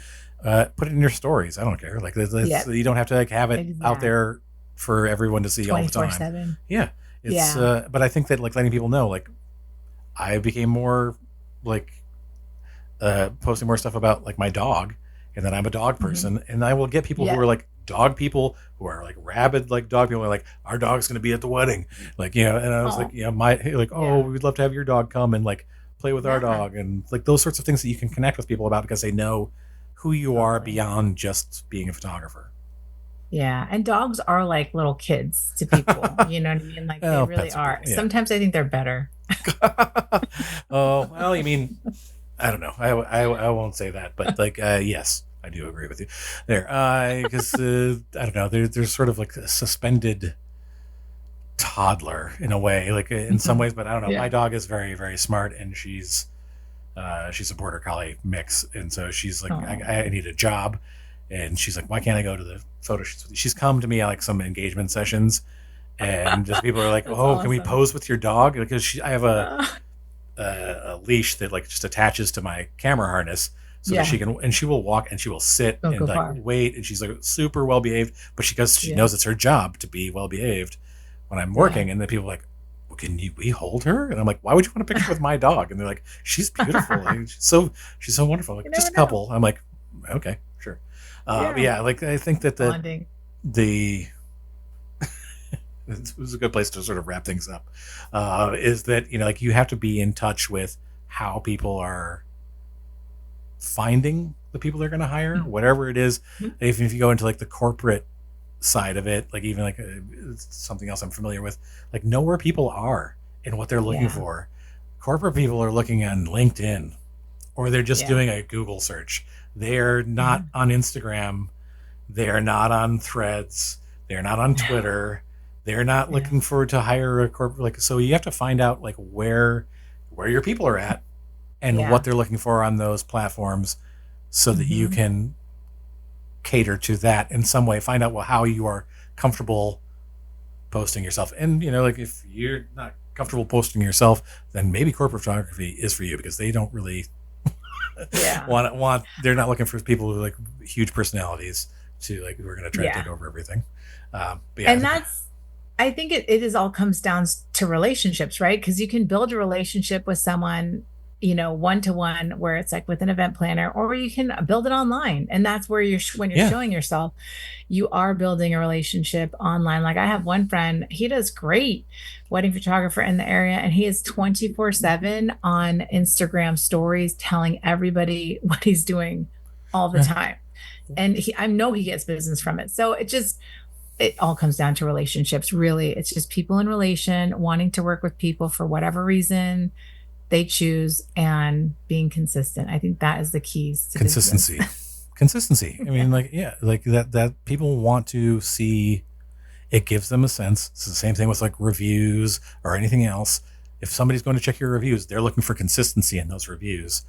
Put it in your stories, I don't care. Like Yeah. you don't have to like have it out Exactly. there for everyone to see all the time. 24/7. Yeah, it's Yeah. but I think that like letting people know, like I became more like posting more stuff about like my dog, and then I'm a dog Mhm. person, and I will get people who Yeah. are like dog people who are like rabid like dog people are like, our dog's going to be at the wedding, like and I was like, Oh, my like, oh, yeah. we'd love to have your dog come and like play with our Yeah. dog, and like those sorts of things that you can connect with people about because they know who you are Totally. beyond just being a photographer. Yeah. And dogs are like little kids to people. You know what I mean? Like they Well, really pets are are. people, yeah. Sometimes I think they're better. Oh well, you mean, I don't know. I won't say that, but like, yes, I do agree with you there. Because I don't know. There's sort of like a suspended toddler in a way, like in some ways. But I don't know. My Yeah. dog is very very smart, and she's a border collie mix, and so she's like, Oh, I need a job, and she's like, why can't I go to the photo shoots with you? She's come to me at like some engagement sessions, and just people are like, that's oh, can we awesome. pose with your dog? Because I have Uh, a leash that like just attaches to my camera harness. so that she Yeah. can, and she will walk and she will sit Don't and go like far. wait, and she's like super well behaved, but she Yeah. knows it's her job to be well behaved when I'm Yeah. working. And then people are like, well, can we hold her? And I'm like, why would you want a picture with my dog? And they're like, she's beautiful. Like, she's so wonderful. Like, You just never a know. couple. I'm like, okay, sure. But Yeah. yeah, like I think that Bonding. the it was a good place to sort of wrap things up. Is that, like, you have to be in touch with how people are finding the people they're going to hire, whatever it is. Mhm. Even if you go into like the corporate side of it, like even like something else I'm familiar with, like know where people are and what they're looking Yeah. for. Corporate people are looking on LinkedIn, or they're just Yeah. doing a Google search. They're not Mhm. on Instagram. They're not on Threads. They're not on No. Twitter. They're not Yeah. looking for to hire a corporate. Like, so you have to find out like where your people are at and what Yeah. they're looking for on those platforms, so that you Mhm. can cater to that in some way. Find out, well, how you are comfortable posting yourself. And like, if you're not comfortable posting yourself, then maybe corporate photography is for you, because they don't really Yeah. want they're not looking for people with like huge personalities to like, who are going to try to Yeah. take over everything. But yeah, I And think I think it is all comes down to relationships, right? Because you can build a relationship with someone, one to one, where it's like with an event planner, or you can build it online. And that's where when you're yeah, showing yourself, you are building a relationship online. Like I have one friend, he does great wedding photographer in the area, and he is 24/7 on Instagram stories telling everybody what he's doing all the yeah, time. And I know he gets business from it. So it all comes down to relationships, really. It's just people in relation wanting to work with people for whatever reason they choose, and being consistent. I think that is the keys to business. consistency. I mean, Yeah. like, yeah, like that people want to see. It gives them a sense. It's the same thing with like reviews or anything else. If somebody's going to check your reviews, they're looking for consistency in those reviews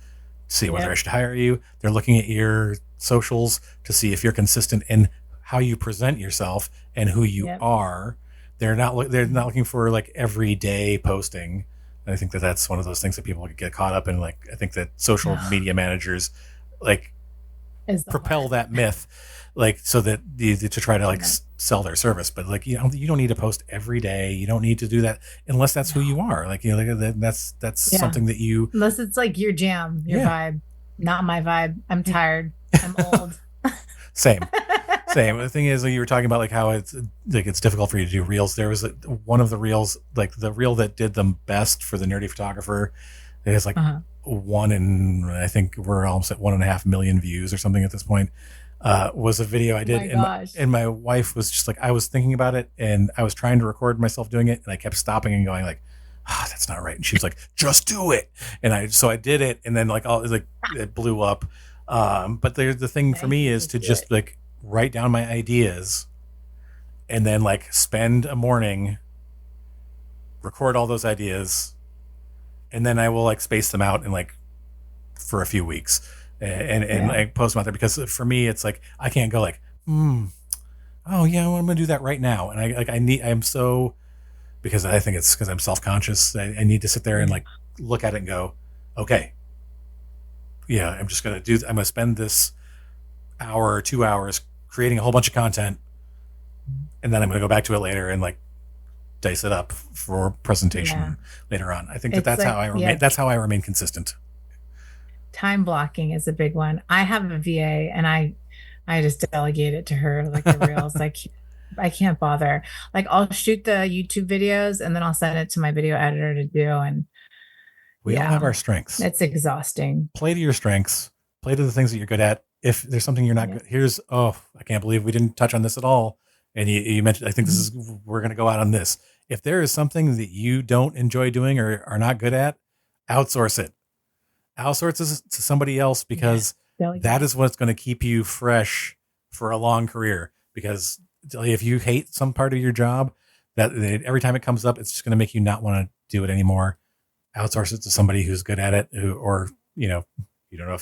to see whether I Yep. should hire you. They're looking at your socials to see if you're consistent in how you present yourself and who you Yep. are. They're not looking for like everyday posting. And I think that that's one of those things that people get caught up in. Like, I think that social media managers like Is the propel heart. that myth, like, so that to try to like Yeah. sell their service. But like, you don't need to post every day. You don't need to do that unless that's who No. you are. Like, like that's Yeah. something that you, Unless it's like your jam, your yeah, vibe. Not my vibe. I'm tired. I'm old. same. Same. The thing is, like, you were talking about like how it's like it's difficult for you to do reels. There was one of the reels, like the reel that did them best for the nerdy photographer. It has like Uh-huh. one in, I think we're almost at 1.5 million views or something at this point. Was a video I Oh did, my gosh. and my wife was just like, I was thinking about it, and I was trying to record myself doing it, and I kept stopping and going like, that's not right. And she was like, just do it. And so I did it, and then like like it blew up. But the thing for Thank me you. is Just to do it. just like write down my ideas, and then like spend a morning, record all those ideas, and then I will like space them out and like for a few weeks, and Yeah. like post them out there, because for me it's like I can't go like, oh yeah, well, I'm gonna do that right now. And I'm so, because I think it's because I'm self-conscious. I need to sit there and Yeah. like look at it and go, okay, yeah, I'm gonna spend this hour or 2 hours creating a whole bunch of content, and then I'm gonna go back to it later and like dice it up for Yeah. presentation later on. I think that It's that's how like, I remain. yeah, That's how I remain consistent. time blocking is a big one. I have a VA, and I just delegate it to her, like the reels. Like I can't bother. Like I'll shoot the YouTube videos, and then I'll send it to my video editor to do. And We all have yeah, our strengths. it's exhausting. Play to your strengths. Play to the things that you're good at. If there's something you're not Yeah. good, I can't believe we didn't touch on this at all. And you mentioned, I think we're going to go out on this. If there is something that you don't enjoy doing or are not good at, outsource it. Outsource it to somebody else, Yeah. because Delegate. that is what's going to keep you fresh for a long career. Because if you hate some part of your job, that every time it comes up, it's just going to make you not want to do it anymore. Outsource it to somebody who's good at it, or you don't know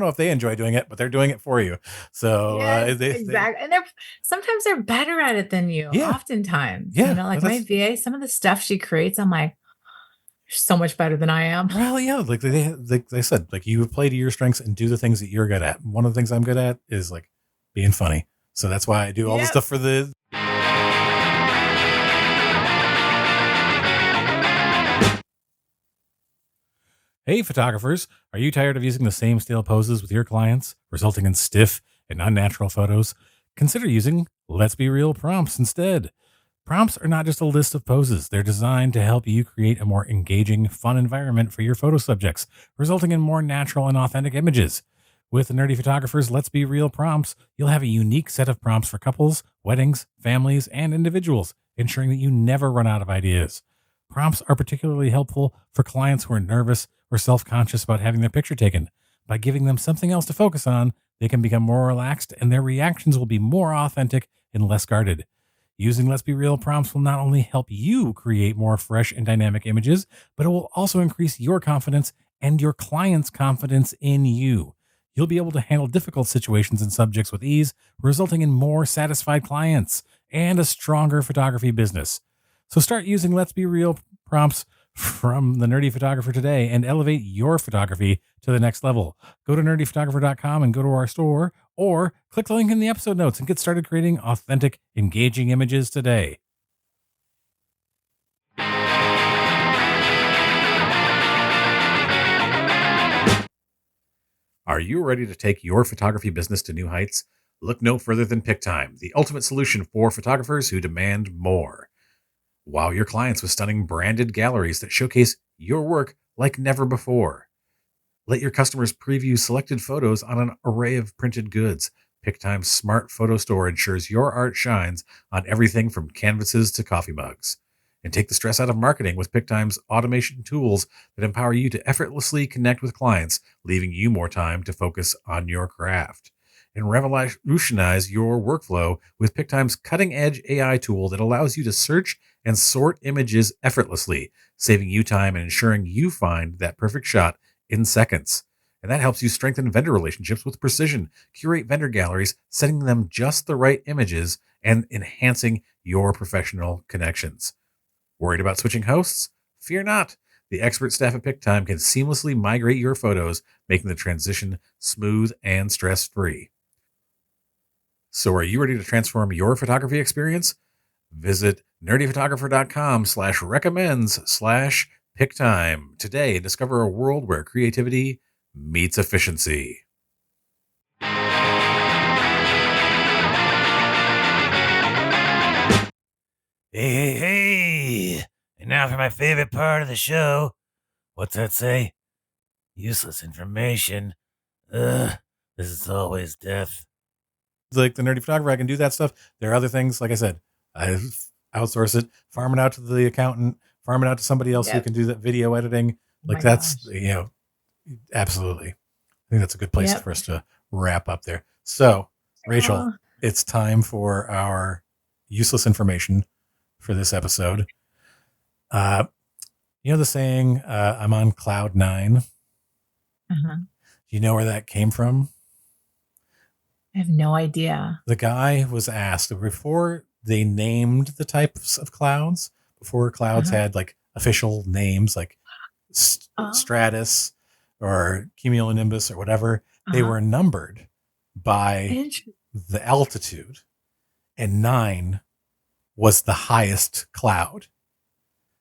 if they enjoy doing it, but they're doing it for you. So Yes, exactly. And sometimes they're better at it than you, yeah, oftentimes. yeah, Like my that's VA, some of the stuff she creates, I'm like, so much better than I am. Well, yeah, like they said, like you play to your strengths and do the things that you're good at. One of the things I'm good at is like being funny. So that's why I do all the Yep. stuff for the. Hey, photographers, are you tired of using the same stale poses with your clients, resulting in stiff and unnatural photos? Consider using Let's Be Real prompts instead. Prompts are not just a list of poses, they're designed to help you create a more engaging, fun environment for your photo subjects, resulting in more natural and authentic images. With Nerdy Photographer's Let's Be Real prompts, you'll have a unique set of prompts for couples, weddings, families, and individuals, ensuring that you never run out of ideas. Prompts are particularly helpful for clients who are nervous or self conscious about having their picture taken. By giving them something else to focus on, they can become more relaxed and their reactions will be more authentic and less guarded. Using Let's Be Real prompts will not only help you create more fresh and dynamic images, but it will also increase your confidence and your client's confidence in you. You'll be able to handle difficult situations and subjects with ease, resulting in more satisfied clients and a stronger photography business. So start using Let's Be Real prompts from the Nerdy Photographer today and elevate your photography to the next level. Go to nerdyphotographer.com and go to our store, or click the link in the episode notes and get started creating authentic, engaging images today. Are you ready to take your photography business to new heights? Look no further than PicTime, the ultimate solution for photographers who demand more. Wow your clients with stunning branded galleries that showcase your work like never before. Let your customers preview selected photos on an array of printed goods. PicTime's smart photo store ensures your art shines on everything from canvases to coffee mugs. And take the stress out of marketing with PicTime's automation tools that empower you to effortlessly connect with clients, leaving you more time to focus on your craft. And revolutionize your workflow with PicTime's cutting-edge AI tool that allows you to search and sort images effortlessly, saving you time and ensuring you find that perfect shot in seconds. And that helps you strengthen vendor relationships with precision, curate vendor galleries, setting them just the right images, and enhancing your professional connections. Worried about switching hosts? Fear not. The expert staff at PicTime can seamlessly migrate your photos, making the transition smooth and stress-free. So are you ready to transform your photography experience? Visit nerdyphotographer.com/recommends/PicTime today and discover a world where creativity meets efficiency. Hey, hey, hey! And now for my favorite part of the show. What's that say? Useless information. Ugh, this is always death. Like the Nerdy Photographer, I can do that stuff. There are other things, like I said, I outsource it, farm it out to the accountant, farm it out to somebody else who Yep. can do that video editing. Oh Like my that's, gosh. absolutely. I think that's a good place Yep. for us to wrap up there. So, Rachel, Oh, it's time for our useless information for this episode. You know the saying, I'm on cloud 9? uh-huh. Do you know where that came from? I have no idea. The guy was asked before they named the types of clouds, before clouds Uh-huh. had like official names like Oh, stratus or cumulonimbus or whatever, they uh-huh. were numbered by Interesting. the altitude, and 9 was the highest cloud.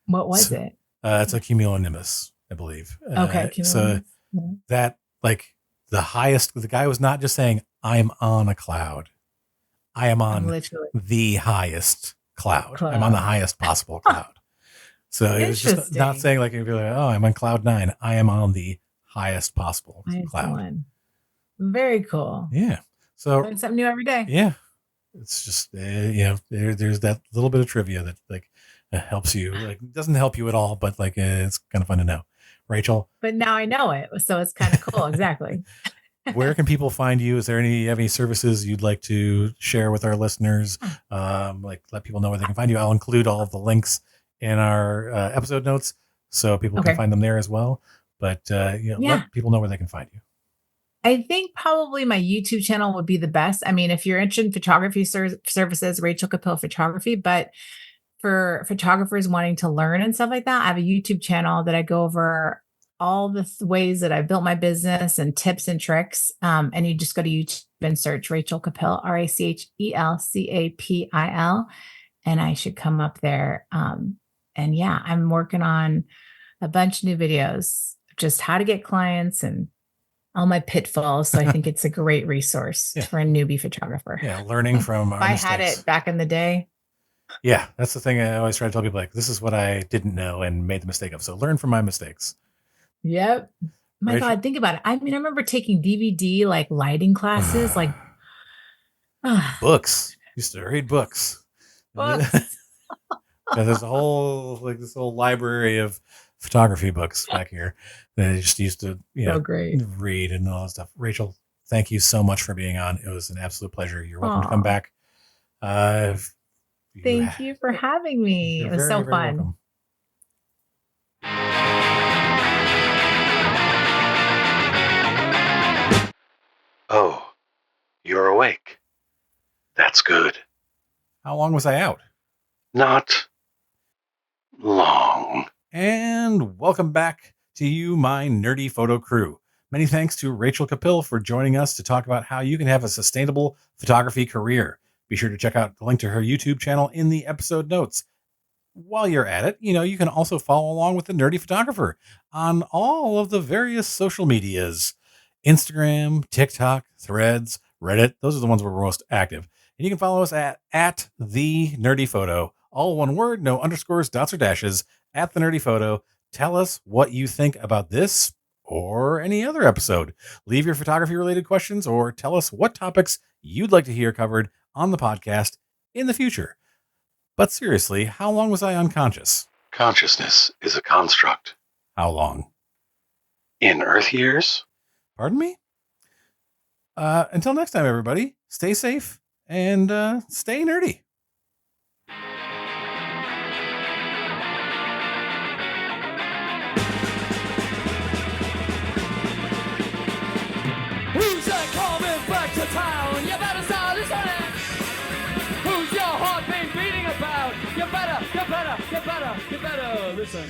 What was So, it? it's a cumulonimbus, I believe. Okay, So cumulonimbus. Yeah. that like the highest, the guy was not just saying, I'm on a cloud. I am I'm on literally the highest cloud. I'm on the cloud. highest possible Huh, cloud. So it was just not interesting. saying like, you'd be like, oh, I'm on cloud 9. I am on the highest possible Nice cloud. one. Very cool. Yeah. So Learn something new every day. yeah, it's just there's that little bit of trivia that like helps you. Like doesn't help you at all, but like it's kind of fun to know. Rachel, But now I know it, so it's kind of cool. Exactly. where can people find you? Is there any services you'd like to share with our listeners? Like let people know where they can find you. I'll include all of the links in our episode notes so people can Okay. find them there as well. But Yeah. let people know where they can find you. I think probably my YouTube channel would be the best. I mean, if you're interested in photography services, Rachel Capil Photography, but for photographers wanting to learn and stuff like that, I have a YouTube channel that I go over all the ways that I built my business and tips and tricks. And you just go to YouTube and search Rachel Capil, RachelCapil, and I should come up there. And yeah, I'm working on a bunch of new videos, just how to get clients and all my pitfalls. So I think it's a great resource Yeah. for a newbie photographer. Yeah, learning from our If I mistakes. had it back in the day. Yeah, that's the thing I always try to tell people, like, this is what I didn't know and made the mistake of. So learn from my mistakes. Yep. My Rachel- God, think about it. I mean, I remember taking DVD like lighting classes, like books. Used to read books. books. Yeah, there's a whole this whole library of photography books back here that I just used to So great. read and all that stuff. Rachel, thank you so much for being on. It was an absolute pleasure. You're welcome to come Aw. back. Thank you for having me. You're It was very, so very fun. welcome. Oh, you're awake. That's good. How long was I out? Not long. And welcome back to you, my nerdy photo crew. Many thanks to Rachel Capil for joining us to talk about how you can have a sustainable photography career. Be sure to check out the link to her YouTube channel in the episode notes. While you're at it, you can also follow along with the Nerdy Photographer on all of the various social medias. Instagram, TikTok, Threads, Reddit. Those are the ones where we're most active. And you can follow us at the Nerdy Photo. All one word, no underscores, dots, or dashes, at the Nerdy Photo. Tell us what you think about this or any other episode. Leave your photography related questions or tell us what topics you'd like to hear covered on the podcast in the future. But seriously, how long was I unconscious? Consciousness is a construct. How long? In Earth years? Pardon me? Until next time, everybody, stay safe and stay nerdy. Who's coming back to town? You better start listening. Who's your heart been beating about? You better listen.